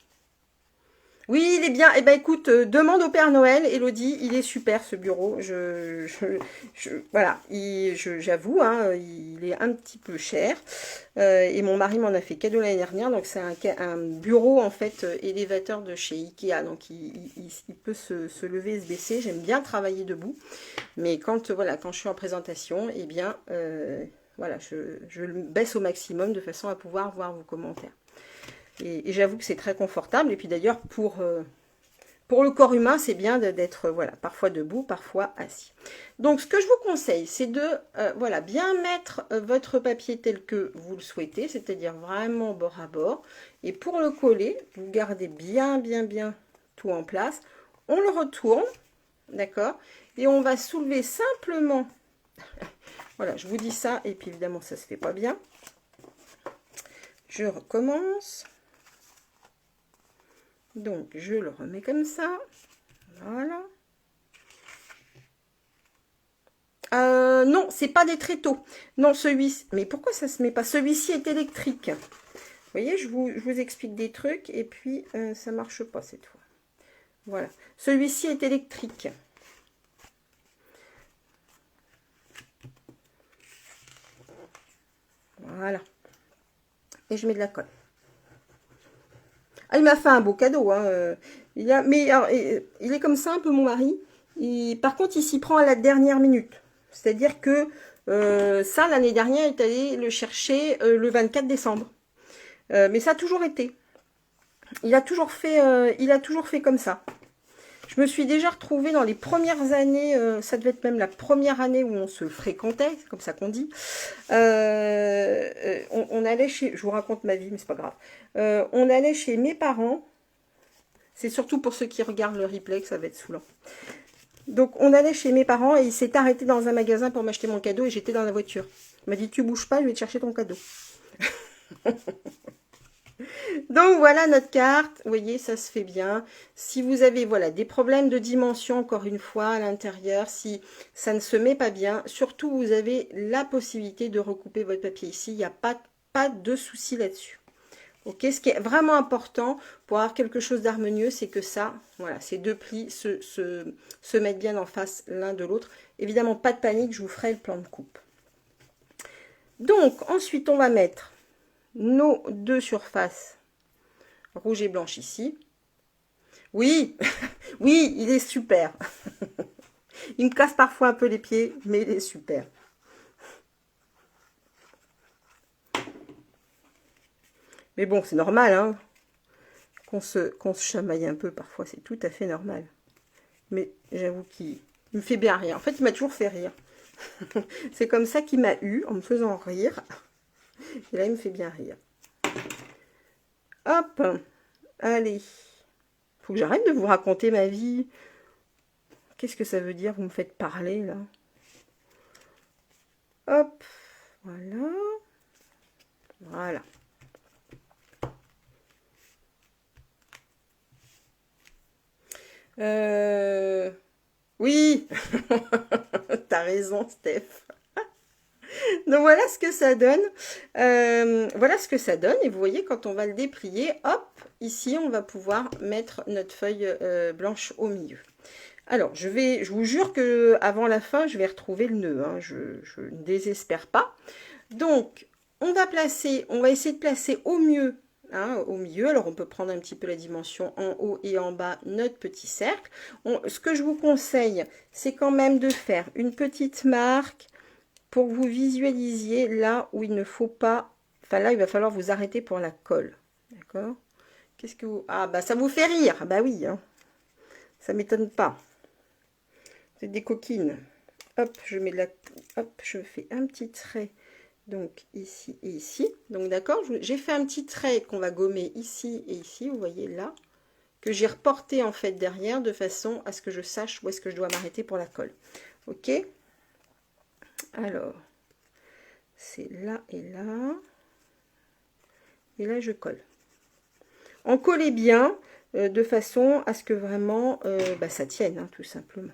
Oui, il est bien. Eh ben écoute, demande au Père Noël, Elodie, il est super ce bureau. Voilà, j'avoue, hein, il est un petit peu cher. Et mon mari m'en a fait cadeau l'année dernière. Donc c'est un bureau en fait élévateur de chez Ikea. Donc il peut se lever et se baisser. J'aime bien travailler debout. Mais quand, voilà, quand je suis en présentation, eh bien, voilà, je le baisse au maximum de façon à pouvoir voir vos commentaires. Et j'avoue que c'est très confortable. Et puis d'ailleurs, pour le corps humain, c'est bien d'être voilà, parfois debout, parfois assis. Donc, ce que je vous conseille, c'est de voilà, bien mettre votre papier tel que vous le souhaitez, c'est-à-dire vraiment bord à bord. Et pour le coller, vous gardez bien tout en place. On le retourne, d'accord? Et on va soulever simplement... Voilà, je vous dis ça, et puis évidemment, ça se fait pas bien. Je recommence. Donc, je le remets comme ça. Voilà. Non, c'est pas des tréteaux. Non, celui-ci... Mais pourquoi ça se met pas? Celui-ci est électrique. Vous voyez, je vous explique des trucs et puis ça marche pas cette fois. Voilà. Celui-ci est électrique. Voilà. Et je mets de la colle. Ah, il m'a fait un beau cadeau. Hein. Mais alors, il est comme ça un peu mon mari. Par contre, il s'y prend à la dernière minute. C'est-à-dire que ça, l'année dernière, il est allé le chercher le 24 décembre. Mais ça a toujours été. Il a toujours fait comme ça. Je me suis déjà retrouvée dans les premières années, ça devait être même la première année où on se fréquentait, c'est comme ça qu'on dit. On allait chez, je vous raconte ma vie, mais c'est pas grave. On allait chez mes parents. C'est surtout pour ceux qui regardent le replay que ça va être saoulant. Donc on allait chez mes parents et il s'est arrêté dans un magasin pour m'acheter mon cadeau et j'étais dans la voiture. Il m'a dit tu bouges pas, je vais te chercher ton cadeau. Donc voilà notre carte, vous voyez ça se fait bien. Si vous avez voilà des problèmes de dimension encore une fois à l'intérieur, si ça ne se met pas bien, surtout vous avez la possibilité de recouper votre papier ici, il n'y a pas de souci là-dessus. Ok, ce qui est vraiment important pour avoir quelque chose d'harmonieux, c'est que ça, voilà, ces deux plis se mettent bien en face l'un de l'autre. Évidemment, pas de panique, je vous ferai le plan de coupe. Donc, ensuite, on va mettre nos deux surfaces rouge et blanche ici. Oui, oui, il est super. Il me casse parfois un peu les pieds, mais il est super. Mais bon, c'est normal, hein, qu'on se chamaille un peu parfois, c'est tout à fait normal. Mais j'avoue qu'il me fait bien rire. En fait, il m'a toujours fait rire. C'est comme ça qu'il m'a eu, en me faisant rire. Et là, il me fait bien rire. Hop, allez. Faut que j'arrête de vous raconter ma vie. Qu'est-ce que ça veut dire? Vous me faites parler, là. Hop, voilà. Voilà. Oui, t'as raison, Steph. Donc voilà ce que ça donne. Voilà ce que ça donne. Et vous voyez, quand on va le déplier, hop, ici, on va pouvoir mettre notre feuille blanche au milieu. Alors, je vous jure que avant la fin, je vais retrouver le nœud. Hein. Je ne désespère pas. Donc, on va essayer de placer au mieux, hein, au milieu. Alors, on peut prendre un petit peu la dimension en haut et en bas, notre petit cercle. Ce que je vous conseille, c'est quand même de faire une petite marque pour que vous visualisiez là où il ne faut pas. Enfin, là, il va falloir vous arrêter pour la colle. D'accord? Qu'est-ce que vous... Ah, bah, ça vous fait rire. Bah oui, hein. Ça m'étonne pas. C'est des coquines. Hop, je mets hop, je fais un petit trait. Donc ici et ici. Donc d'accord, j'ai fait un petit trait qu'on va gommer ici et ici. Vous voyez là, que j'ai reporté en fait derrière de façon à ce que je sache où est-ce que je dois m'arrêter pour la colle. Ok. Alors, c'est là et là. Et là, je colle. En collez bien de façon à ce que vraiment bah, ça tienne, hein, tout simplement.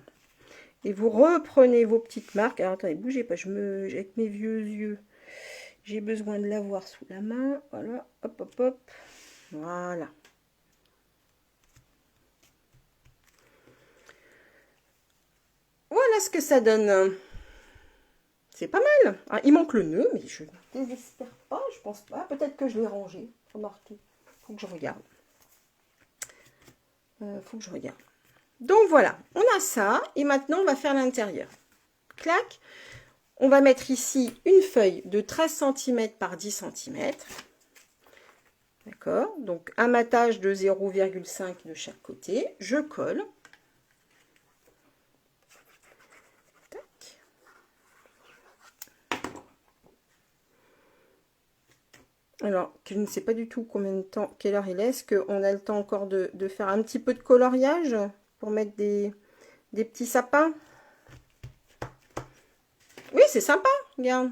Et vous reprenez vos petites marques. Alors, attendez, bougez pas. Avec mes vieux yeux, j'ai besoin de l'avoir sous la main. Voilà, hop, hop, hop. Voilà. Voilà ce que ça donne. C'est pas mal. Ah, il manque le nœud, mais je ne désespère pas. Je pense pas. Peut-être que je l'ai rangé. Remarquez. Faut que je regarde. Faut que je regarde. Donc voilà, on a ça. Et maintenant, on va faire l'intérieur. Clac. On va mettre ici une feuille de 13 cm par 10 cm. D'accord. Donc, un matage de 0,5 de chaque côté. Je colle. Alors, je ne sais pas du tout combien de temps, quelle heure il est. Est-ce qu'on a le temps encore de faire un petit peu de coloriage pour mettre des petits sapins? Oui, c'est sympa, regarde.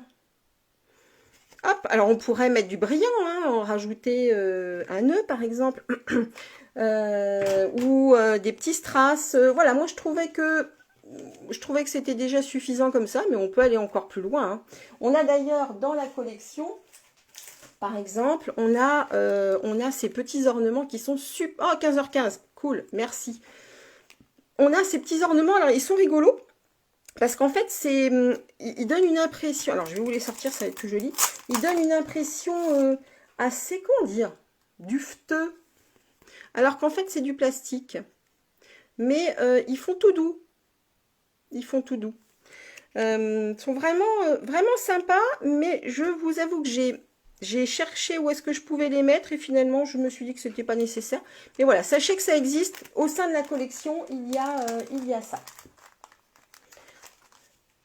Hop, alors on pourrait mettre du brillant, hein, en rajouter un nœud par exemple, ou des petits strass. Voilà, moi je trouvais que c'était déjà suffisant comme ça, mais on peut aller encore plus loin. Hein. On a d'ailleurs dans la collection, par exemple, on a ces petits ornements qui sont super... Oh, 15h15, cool, merci. On a ces petits ornements, alors ils sont rigolos. Parce qu'en fait, il donne une impression, alors je vais vous les sortir, ça va être plus joli. Il donne une impression assez, comment dire, dufteux. Alors qu'en fait, c'est du plastique. Mais ils font tout doux. Ils font tout doux. Ils sont vraiment, vraiment sympas, mais je vous avoue que j'ai cherché où est-ce que je pouvais les mettre et finalement, je me suis dit que ce n'était pas nécessaire. Mais voilà, sachez que ça existe. Au sein de la collection, il y a ça.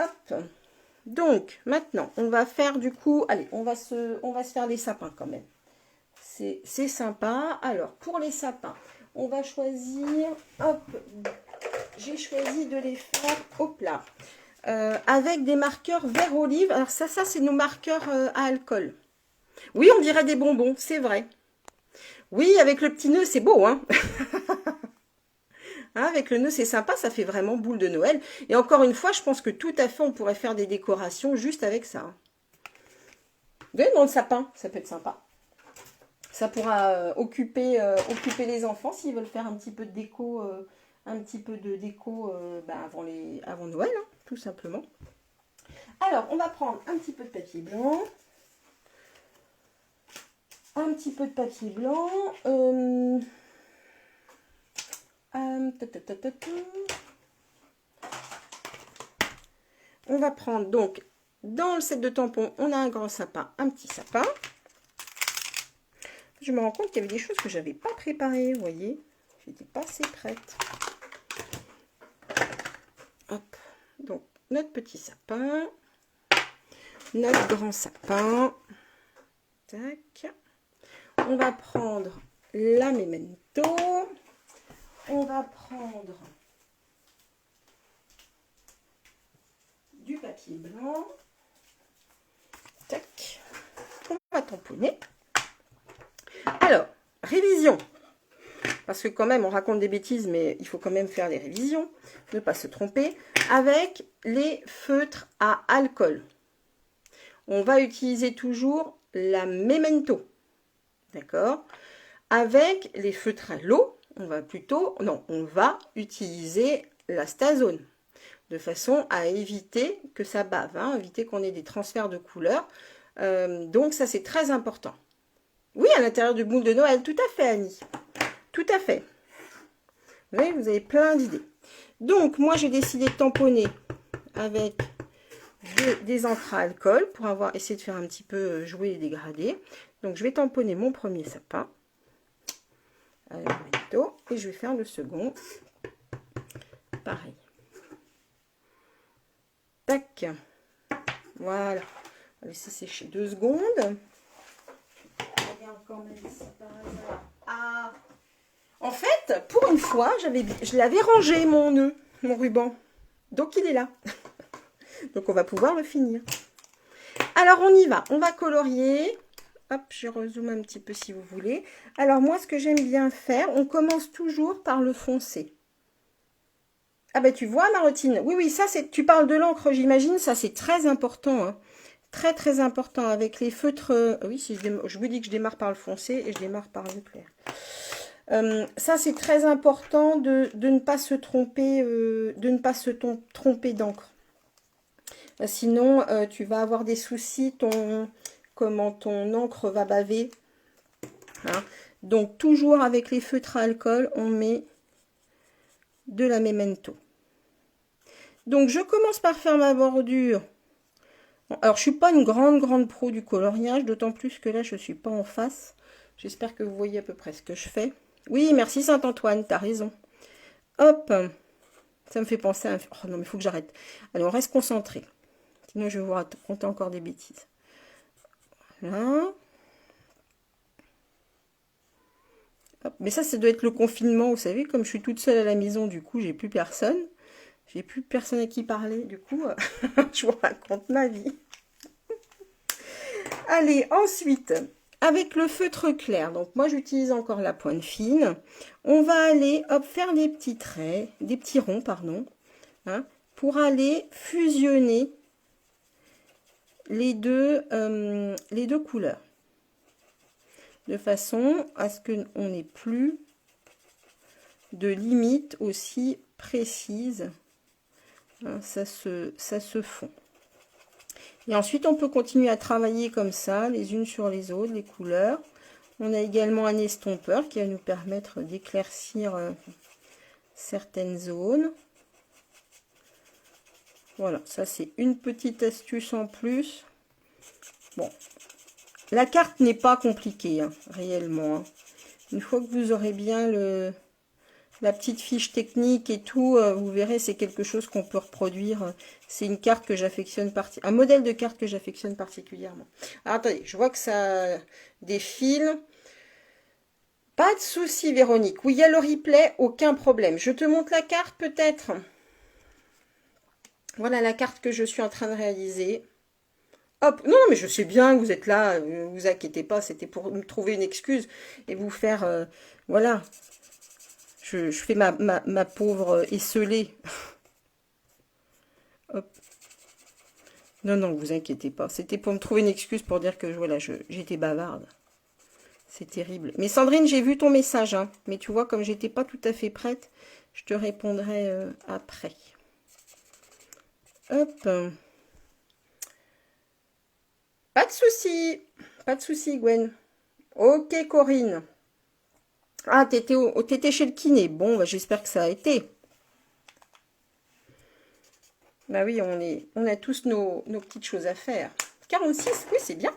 Hop. Donc, maintenant, on va faire du coup... Allez, on va se faire les sapins quand même. C'est sympa. Alors, pour les sapins, on va choisir... Hop, j'ai choisi de les faire au plat. Avec des marqueurs vert olive. Alors ça c'est nos marqueurs à alcool. Oui, on dirait des bonbons, c'est vrai. Oui, avec le petit nœud, c'est beau, hein. Hein, avec le nœud, c'est sympa, ça fait vraiment boule de Noël. Et encore une fois, je pense que tout à fait, on pourrait faire des décorations juste avec ça. Vous voyez, dans le sapin, ça peut être sympa. Ça pourra occuper les enfants s'ils veulent faire un petit peu de déco, avant Noël, hein, tout simplement. Alors, on va prendre un petit peu de papier blanc. Un petit peu de papier blanc. On va prendre donc, dans le set de tampons, on a un grand sapin, un petit sapin. Je me rends compte qu'il y avait des choses que je n'avais pas préparées, vous voyez. J'étais pas assez prête. Hop, Donc, notre petit sapin. Notre grand sapin. Tac. On va prendre la Memento. On va prendre du papier blanc. Tac. On va tamponner. Alors, révision. Parce que quand même, on raconte des bêtises, mais il faut quand même faire les révisions. Ne pas se tromper. Avec les feutres à alcool. On va utiliser toujours la Memento. D'accord? Avec les feutres à l'eau, on va utiliser la Stazone. De façon à éviter que ça bave, hein, éviter qu'on ait des transferts de couleurs. Donc ça, c'est très important. Oui, à l'intérieur du boule de Noël, tout à fait, Annie. Tout à fait. Vous voyez, vous avez plein d'idées. Donc, moi, j'ai décidé de tamponner avec des encres à alcool pour essayer de faire un petit peu jouer les dégradés. Donc, je vais tamponner mon premier sapin avec Memento et je vais faire le second. Pareil. Tac. Voilà. On va laisser sécher 2 secondes. Regarde quand même ici par hasard. Ah. En fait, pour une fois, je l'avais rangé mon nœud, mon ruban. Donc il est là. Donc on va pouvoir le finir. Alors on y va. On va colorier. Hop, je rezoome un petit peu si vous voulez. Alors moi, ce que j'aime bien faire, on commence toujours par le foncé. Ah ben tu vois, Marotine. Oui, oui, ça c'est. Tu parles de l'encre, j'imagine. Ça c'est très important. Hein. Très très important avec les feutres. Oui, si je vous dis que je démarre par le foncé et je démarre par le clair. Ça c'est très important de ne pas se tromper, tromper d'encre. Sinon, tu vas avoir des soucis. Comment ton encre va baver. Hein. Donc toujours avec les feutres à alcool, on met de la Memento. Donc je commence par faire ma bordure. Alors je suis pas une grande pro du coloriage, d'autant plus que là je suis pas en face. J'espère que vous voyez à peu près ce que je fais. Oui, merci Saint-Antoine, t'as raison. Hop, ça me fait penser à un... Oh non, mais il faut que j'arrête. Allez, on reste concentré. Sinon, je vais vous raconter encore des bêtises. Voilà. Hop. Mais ça doit être le confinement, vous savez, comme je suis toute seule à la maison, du coup, j'ai plus personne. J'ai plus personne à qui parler, du coup, je vous raconte ma vie. Allez, ensuite... Avec le feutre clair, donc moi j'utilise encore la pointe fine, on va aller faire des petits traits, des petits ronds, pardon, hein, pour aller fusionner les deux couleurs, de façon à ce qu'on n'ait plus de limites aussi précises, hein, ça se fond. Et ensuite, on peut continuer à travailler comme ça, les unes sur les autres, les couleurs. On a également un estompeur qui va nous permettre d'éclaircir certaines zones. Voilà, ça c'est une petite astuce en plus. Bon, la carte n'est pas compliquée, hein, réellement. Hein. Une fois que vous aurez bien la petite fiche technique et tout, vous verrez, c'est quelque chose qu'on peut reproduire. C'est une carte que j'affectionne un modèle de carte que j'affectionne particulièrement. Alors, attendez, je vois que ça défile. Pas de souci, Véronique. Oui, il y a le replay, aucun problème. Je te montre la carte, peut-être. Voilà la carte que je suis en train de réaliser. Hop, non, mais je sais bien que vous êtes là, ne vous inquiétez pas, c'était pour me trouver une excuse et vous faire, voilà... Je fais ma pauvre esselée. Hop. Non, vous inquiétez pas. C'était pour me trouver une excuse pour dire que voilà, j'étais bavarde. C'est terrible. Mais Sandrine, j'ai vu ton message. Hein. Mais tu vois, comme j'étais pas tout à fait prête, je te répondrai après. Hop. Pas de souci. Pas de souci, Gwen. Ok, Corinne. Ah, t'étais chez le kiné. Bon, bah, j'espère que ça a été. Bah oui, on a tous nos petites choses à faire. 46, oui, c'est bien.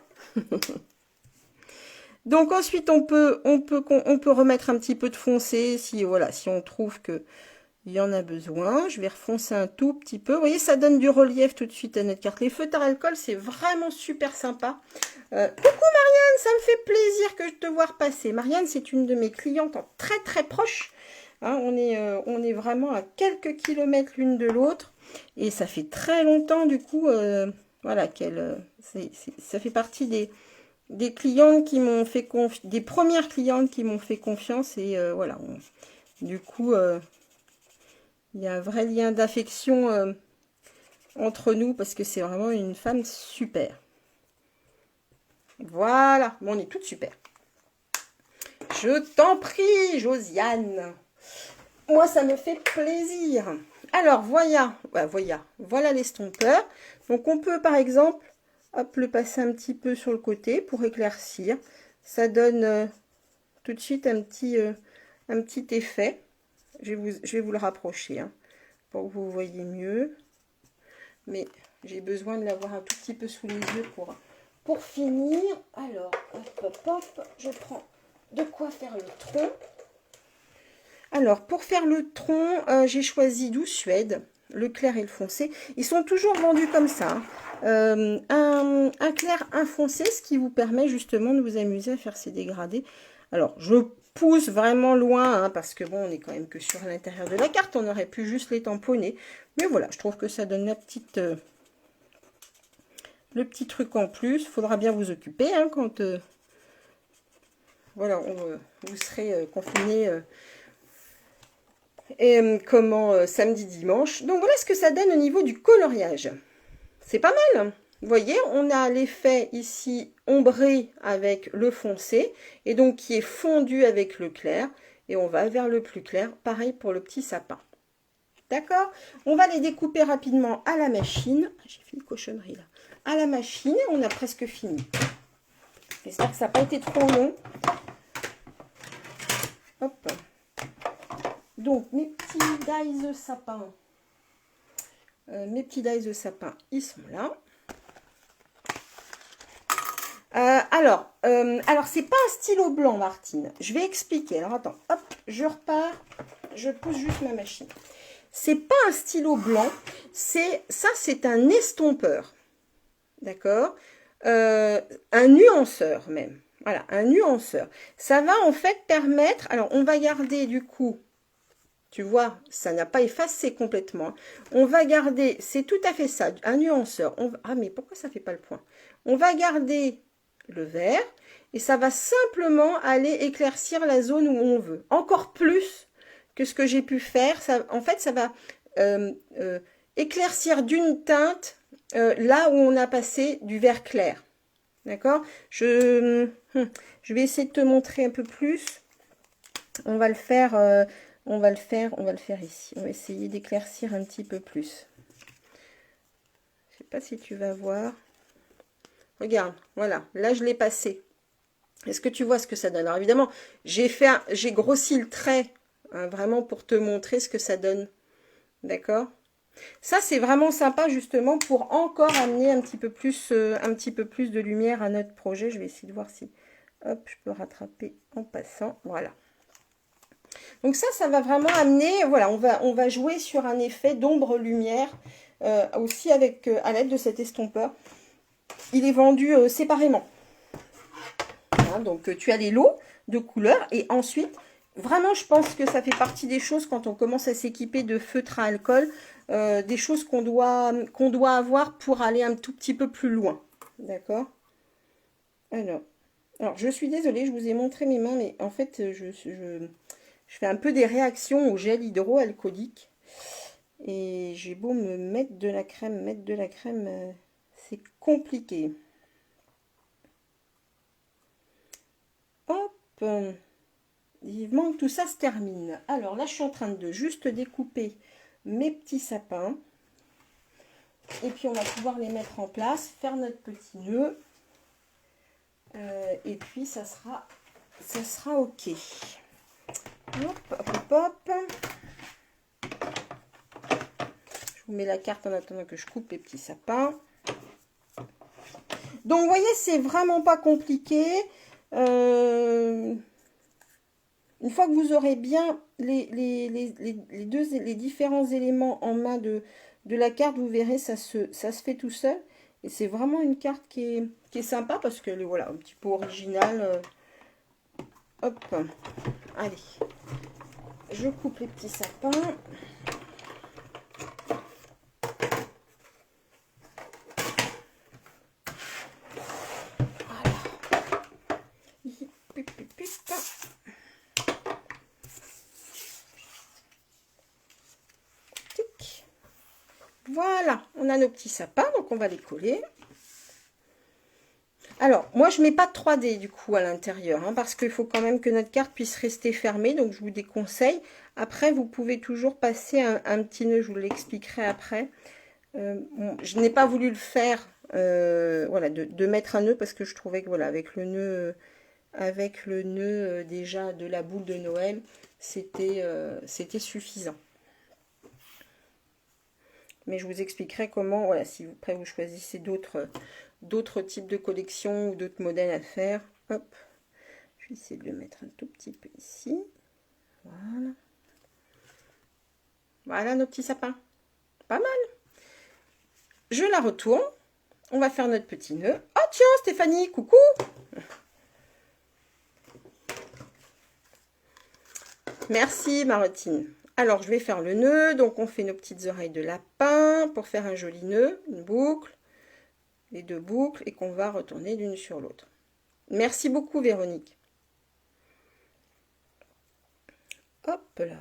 Donc ensuite, on peut remettre un petit peu de foncé si, voilà, si on trouve que il y en a besoin. Je vais refoncer un tout petit peu. Vous voyez, ça donne du relief tout de suite à notre carte. Les feutres à alcool, c'est vraiment super sympa. Coucou Marianne, ça me fait plaisir que je te vois repasser. Marianne, c'est une de mes clientes très très proche. Hein, on est vraiment à quelques kilomètres l'une de l'autre. Et ça fait très longtemps, du coup, voilà, ça fait partie des clientes qui m'ont fait des premières clientes qui m'ont fait confiance. Et voilà, du coup, il y a un vrai lien d'affection entre nous parce que c'est vraiment une femme super. Voilà, bon, on est toutes super. Je t'en prie, Josiane. Moi, ça me fait plaisir. Alors, voilà l'estompeur. Donc, on peut, par exemple, hop, le passer un petit peu sur le côté pour éclaircir. Ça donne tout de suite un petit effet. Je vais vous le rapprocher hein, pour que vous voyez mieux. Mais j'ai besoin de l'avoir un tout petit peu sous les yeux pour finir. Alors, hop, je prends de quoi faire le tronc. Alors, pour faire le tronc, j'ai choisi 12 Suède, le clair et le foncé. Ils sont toujours vendus comme ça. Hein. Un clair, un foncé, ce qui vous permet justement de vous amuser à faire ces dégradés. Alors, je pousse vraiment loin, hein, parce que bon, on est quand même que sur l'intérieur de la carte. On aurait pu juste les tamponner. Mais voilà, je trouve que ça donne le petit truc en plus. Il faudra bien vous occuper hein, quand voilà, vous serez confiné samedi, dimanche. Donc voilà ce que ça donne au niveau du coloriage. C'est pas mal. Vous voyez, on a l'effet ici ombré avec le foncé et donc qui est fondu avec le clair. Et on va vers le plus clair. Pareil pour le petit sapin. D'accord? On va les découper rapidement à la machine. J'ai fait une cochonnerie là. À la machine, on a presque fini. J'espère que ça n'a pas été trop long. Hop. Donc, mes petits dies de sapin, ils sont là. Alors c'est pas un stylo blanc, Martine. Je vais expliquer. Alors, attends, hop, je repars. Je pousse juste ma machine. C'est pas un stylo blanc. C'est un estompeur. D'accord, un nuanceur même. Voilà, un nuanceur. Ça va en fait permettre... Alors, on va garder du coup... Tu vois, ça n'a pas effacé complètement. On va garder... C'est tout à fait ça, un nuanceur. Ah, mais pourquoi ça ne fait pas le point? On va garder le vert et ça va simplement aller éclaircir la zone où on veut. Encore plus que ce que j'ai pu faire. Ça, en fait, ça va éclaircir d'une teinte là où on a passé du vert clair. D'accord, je vais essayer de te montrer un peu plus. On va le faire ici. On va essayer d'éclaircir un petit peu plus. Je sais pas si tu vas voir. Regarde, voilà, là je l'ai passé. Est-ce que tu vois ce que ça donne? Alors évidemment, j'ai grossi le trait, hein, vraiment pour te montrer ce que ça donne. D'accord? Ça, c'est vraiment sympa justement pour encore amener un petit peu plus de lumière à notre projet. Je vais essayer de voir si, hop, je peux rattraper en passant. Voilà. Donc ça va vraiment amener, voilà, on va jouer sur un effet d'ombre-lumière aussi avec à l'aide de cet estompeur. Il est vendu séparément. Hein, donc tu as les lots de couleurs et ensuite, vraiment, je pense que ça fait partie des choses quand on commence à s'équiper de feutres à alcool. Des choses qu'on doit avoir pour aller un tout petit peu plus loin. D'accord? Alors, je suis désolée, je vous ai montré mes mains, mais en fait, je fais un peu des réactions au gel hydroalcoolique. Et j'ai beau me mettre de la crème, c'est compliqué. Hop! Vivement que tout ça se termine. Alors là, je suis en train de juste découper mes petits sapins. Et puis, on va pouvoir les mettre en place, faire notre petit nœud. Et puis, ça sera OK. Hop, hop, hop. Je vous mets la carte en attendant que je coupe les petits sapins. Donc, vous voyez, c'est vraiment pas compliqué. Une fois que vous aurez bien les différents éléments en main de la carte, vous verrez, ça se fait tout seul. Et c'est vraiment une carte qui est sympa parce qu'elle est voilà, un petit peu originale. Hop, allez, je coupe les petits sapins. Voilà, on a nos petits sapins, donc on va les coller. Alors, moi, je ne mets pas de 3D du coup à l'intérieur, hein, parce qu'il faut quand même que notre carte puisse rester fermée, donc je vous déconseille. Après, vous pouvez toujours passer un petit nœud, je vous l'expliquerai après. Bon, je n'ai pas voulu le faire, voilà, de mettre un nœud, parce que je trouvais que voilà, avec le nœud déjà de la boule de Noël, c'était suffisant. Mais je vous expliquerai comment, voilà, si après vous choisissez d'autres types de collections ou d'autres modèles à faire. Hop, je vais essayer de le mettre un tout petit peu ici. Voilà. Voilà nos petits sapins. Pas mal. Je la retourne. On va faire notre petit nœud. Oh tiens, Stéphanie, coucou. Merci Marotine. Alors, je vais faire le nœud. Donc, on fait nos petites oreilles de lapin pour faire un joli nœud, une boucle, les deux boucles, et qu'on va retourner l'une sur l'autre. Merci beaucoup, Véronique. Hop là.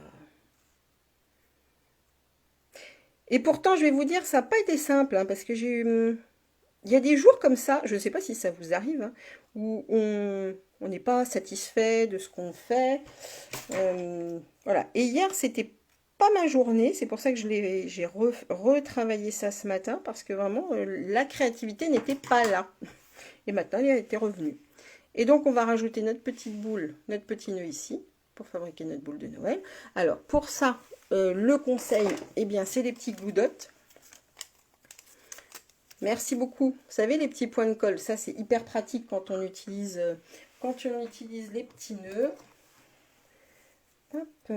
Et pourtant, je vais vous dire, ça n'a pas été simple, hein, parce que j'ai eu... Il y a des jours comme ça, je ne sais pas si ça vous arrive, hein, où on n'est pas satisfait de ce qu'on fait. Voilà. Et hier, c'était pas ma journée. C'est pour ça que j'ai retravaillé ça ce matin, parce que vraiment, la créativité n'était pas là. Et maintenant, elle était revenue. Et donc, on va rajouter notre petite boule, notre petit nœud ici, pour fabriquer notre boule de Noël. Alors, pour ça, le conseil, eh bien, c'est les petits glue dots. Merci beaucoup. Vous savez, les petits points de colle, ça, c'est hyper pratique quand on utilise les petits nœuds. Hop.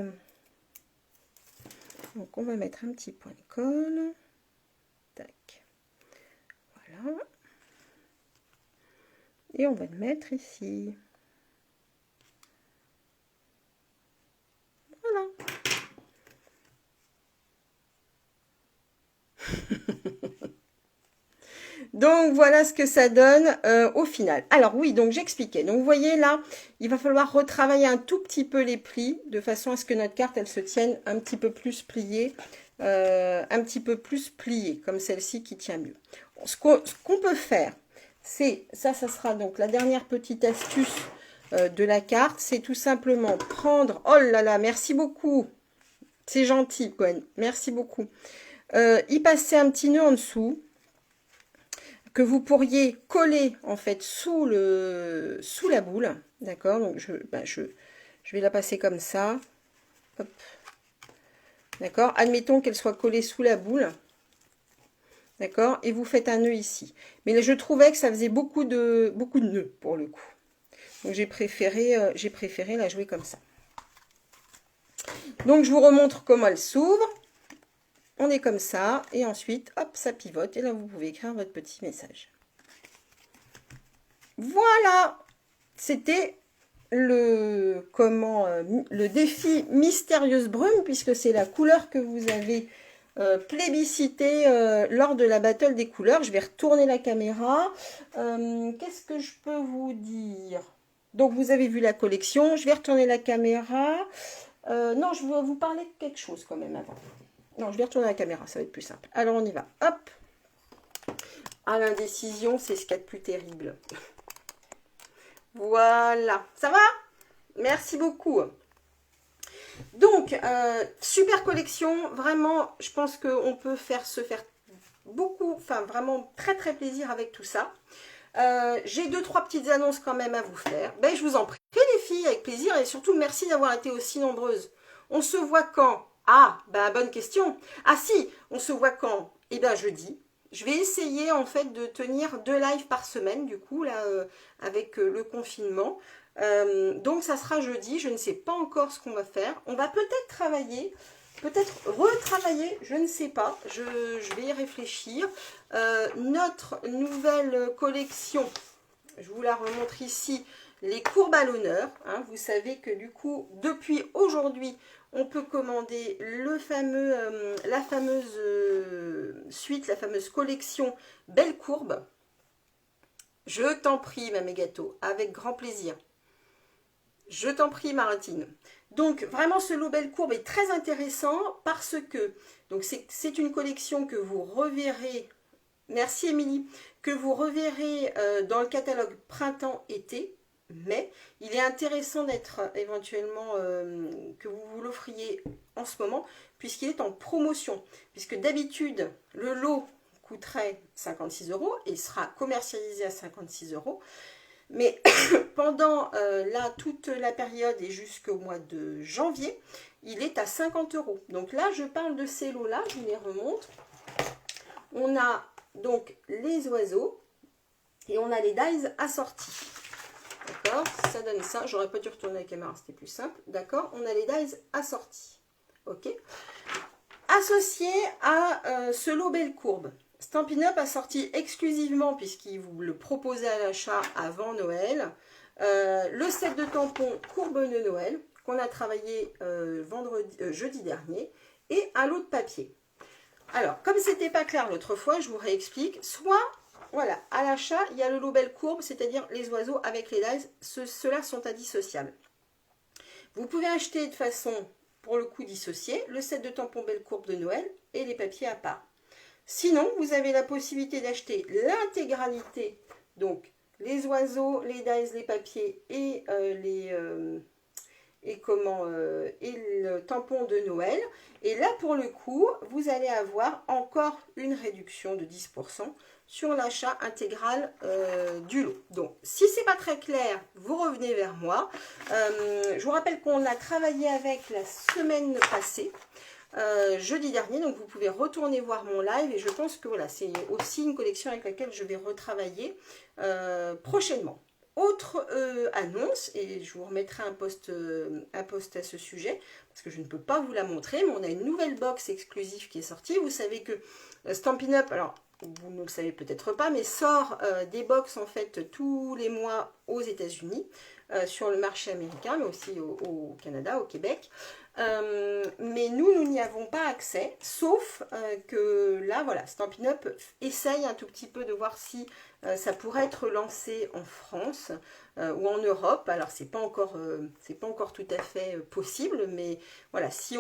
Donc, on va mettre un petit point de colle. Tac. Voilà. Et on va le mettre ici. Voilà. Donc, voilà ce que ça donne au final. Alors, oui, donc j'expliquais. Donc, vous voyez là, il va falloir retravailler un tout petit peu les plis, de façon à ce que notre carte, elle se tienne un petit peu plus pliée, comme celle-ci qui tient mieux. Bon, ce qu'on peut faire, c'est, ça sera donc la dernière petite astuce de la carte, c'est tout simplement prendre, oh là là, merci beaucoup, c'est gentil, Gwen, merci beaucoup, y passer un petit nœud en dessous, que vous pourriez coller en fait sous la boule, d'accord, donc je vais la passer comme ça, hop, d'accord, admettons qu'elle soit collée sous la boule, d'accord, et vous faites un nœud ici, mais là, je trouvais que ça faisait beaucoup de nœuds pour le coup, donc j'ai préféré la jouer comme ça. Donc je vous remontre comment elle s'ouvre. On est comme ça, et ensuite, hop, ça pivote, et là, vous pouvez écrire votre petit message. Voilà, c'était le défi Mystérieuse Brume, puisque c'est la couleur que vous avez plébiscité lors de la battle des couleurs. Je vais retourner la caméra. Qu'est-ce que je peux vous dire? Donc, vous avez vu la collection. Je vais retourner la caméra. Non, je veux vous parler de quelque chose quand même avant. Non, je vais retourner la caméra, ça va être plus simple. Alors, on y va. Hop. Ah, l'indécision, c'est ce qu'il y a de plus terrible. Voilà. Ça va? Merci beaucoup. Donc, super collection. Vraiment, je pense qu'on peut se faire beaucoup, enfin, vraiment très, très plaisir avec tout ça. J'ai 2-3 petites annonces quand même à vous faire. Ben, je vous en prie, les filles, avec plaisir. Et surtout, merci d'avoir été aussi nombreuses. On se voit quand? Ah, ben bonne question. Ah si, on se voit quand? Eh bien jeudi. Je vais essayer en fait de tenir 2 lives par semaine du coup là avec le confinement. Donc ça sera jeudi, je ne sais pas encore ce qu'on va faire. On va peut-être travailler, peut-être retravailler, je ne sais pas, je vais y réfléchir. Notre nouvelle collection, je vous la remontre ici, les courbes à l'honneur. Hein, vous savez que du coup, depuis aujourd'hui, on peut commander le fameux, la fameuse suite, la fameuse collection Belle Courbe. Je t'en prie, ma Mégato, avec grand plaisir. Je t'en prie, Martine. Donc, vraiment, ce lot Belle Courbe est très intéressant parce que c'est une collection que vous reverrez, merci Émilie, que vous reverrez dans le catalogue printemps-été, mais il est intéressant d'être éventuellement que vous vous l'offriez en ce moment, puisqu'il est en promotion. Puisque d'habitude, le lot coûterait 56 € et sera commercialisé à 56 €. Mais pendant toute la période et jusqu'au mois de janvier, il est à 50 €. Donc là, je parle de ces lots-là, je vous les remonte. On a donc les oiseaux et on a les dies assortis. D'accord, ça donne ça. J'aurais pas dû retourner la caméra, c'était plus simple. D'accord, on a les dies assortis. Ok. Associé à ce lot Belle Courbe, Stampin' Up a sorti exclusivement, puisqu'il vous le proposait à l'achat avant Noël, le set de tampons Courbe de Noël qu'on a travaillé jeudi dernier et un lot de papier. Alors, comme c'était pas clair l'autre fois, je vous réexplique. Soit, voilà, à l'achat, il y a le lot Belle Courbe, c'est-à-dire les oiseaux avec les dies. Ceux-là sont indissociables. Vous pouvez acheter de façon, pour le coup, dissociée, le set de tampons Belle Courbe de Noël et les papiers à part. Sinon, vous avez la possibilité d'acheter l'intégralité, donc les oiseaux, les dies, les papiers et le tampon de Noël. Et là, pour le coup, vous allez avoir encore une réduction de 10% sur l'achat intégral du lot. Donc, si c'est pas très clair, vous revenez vers moi. Je vous rappelle qu'on a travaillé avec la semaine passée. Jeudi dernier, donc vous pouvez retourner voir mon live et je pense que voilà, c'est aussi une collection avec laquelle je vais retravailler prochainement. Autre annonce, et je vous remettrai un post à ce sujet, parce que je ne peux pas vous la montrer, mais on a une nouvelle box exclusive qui est sortie. Vous savez que Stampin' Up, alors vous ne le savez peut-être pas, mais sort des box en fait tous les mois aux États-Unis, sur le marché américain, mais aussi au Canada, au Québec. Mais nous n'y avons pas accès, sauf que là, voilà, Stampin' Up essaye un tout petit peu de voir si ça pourrait être lancé en France ou en Europe. Alors, c'est pas encore tout à fait possible, mais voilà, si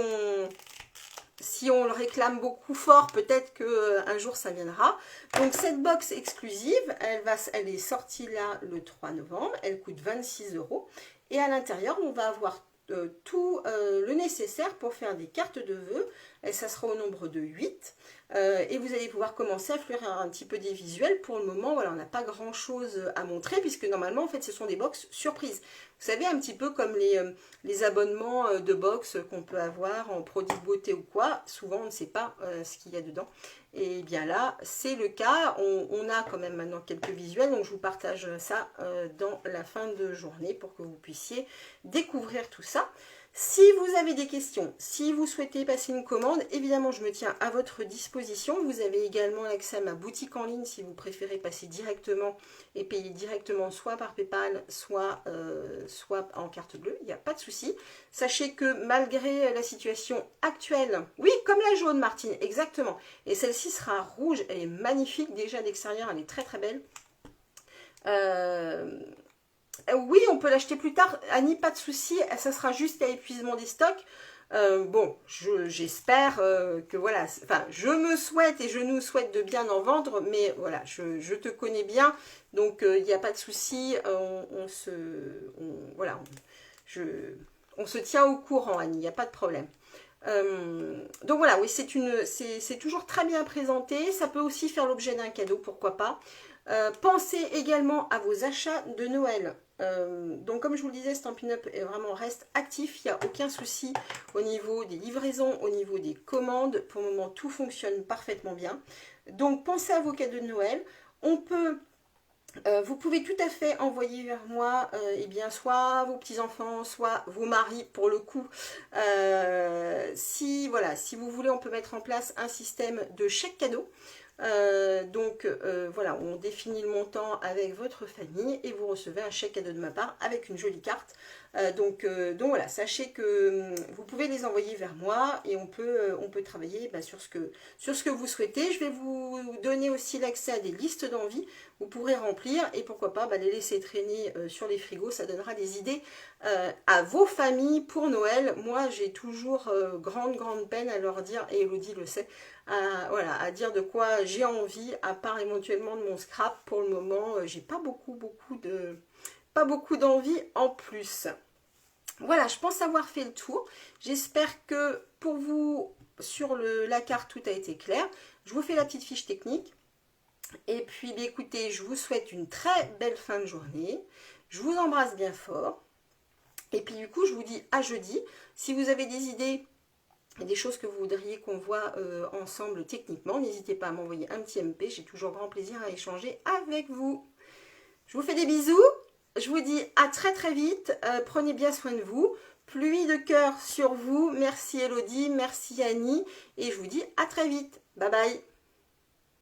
on le réclame beaucoup fort, peut-être qu'un jour ça viendra. Donc cette box exclusive, elle est sortie là le 3 novembre, elle coûte 26 € et à l'intérieur on va avoir tout le nécessaire pour faire des cartes de vœux, et ça sera au nombre de 8, et vous allez pouvoir commencer à fleurir un petit peu des visuels. Pour le moment, voilà, on n'a pas grand chose à montrer, puisque normalement en fait ce sont des box surprises. Vous savez, un petit peu comme les abonnements de box qu'on peut avoir en produits de beauté ou quoi, souvent on ne sait pas ce qu'il y a dedans. Et bien là, c'est le cas, on a quand même maintenant quelques visuels, donc je vous partage ça dans la fin de journée pour que vous puissiez découvrir tout ça. Si vous avez des questions, si vous souhaitez passer une commande, évidemment je me tiens à votre disposition. Vous avez également accès à ma boutique en ligne si vous préférez passer directement et payer directement soit par Paypal, soit en carte bleue, il n'y a pas de souci. Sachez que malgré la situation actuelle, oui, comme la jaune Martine, exactement, et celle-ci sera rouge, elle est magnifique, déjà d'extérieur elle est très très belle. Oui, on peut l'acheter plus tard, Annie, pas de souci, ça sera juste à épuisement des stocks. Bon, j'espère que voilà, enfin, je me souhaite et je nous souhaite de bien en vendre, mais voilà, je te connais bien, donc il n'y a pas de souci, on se tient au courant, Annie, il n'y a pas de problème. Donc voilà, oui, c'est toujours très bien présenté, ça peut aussi faire l'objet d'un cadeau, pourquoi pas. Pensez également à vos achats de Noël. Donc comme je vous le disais, Stampin' Up reste actif, il n'y a aucun souci au niveau des livraisons, au niveau des commandes. Pour le moment, tout fonctionne parfaitement bien. Donc pensez à vos cadeaux de Noël. On peut Vous pouvez tout à fait envoyer vers moi eh bien, soit vos petits-enfants, soit vos maris pour le coup. Si, voilà, si vous voulez, on peut mettre en place un système de chèque cadeau. Voilà, on définit le montant avec votre famille et vous recevez un chèque cadeau de ma part avec une jolie carte. Donc voilà, sachez que vous pouvez les envoyer vers moi et on peut travailler sur ce que vous souhaitez. Je vais vous donner aussi l'accès à des listes d'envie. Vous pourrez remplir et pourquoi pas les laisser traîner sur les frigos. Ça donnera des idées à vos familles pour Noël. Moi, j'ai toujours grande peine à leur dire, et Elodie le sait, à dire de quoi j'ai envie, à part éventuellement de mon scrap. Pour le moment, j'ai pas beaucoup d'envie en plus. Voilà, je pense avoir fait le tour. J'espère que pour vous, sur la carte, tout a été clair. Je vous fais la petite fiche technique. Et puis, écoutez, je vous souhaite une très belle fin de journée. Je vous embrasse bien fort. Et puis, du coup, je vous dis à jeudi. Si vous avez des idées et des choses que vous voudriez qu'on voit ensemble techniquement, n'hésitez pas à m'envoyer un petit MP. J'ai toujours grand plaisir à échanger avec vous. Je vous fais des bisous. Je vous dis à très vite. Prenez bien soin de vous. Pluie de cœur sur vous. Merci Elodie, merci Annie. Et je vous dis à très vite. Bye bye.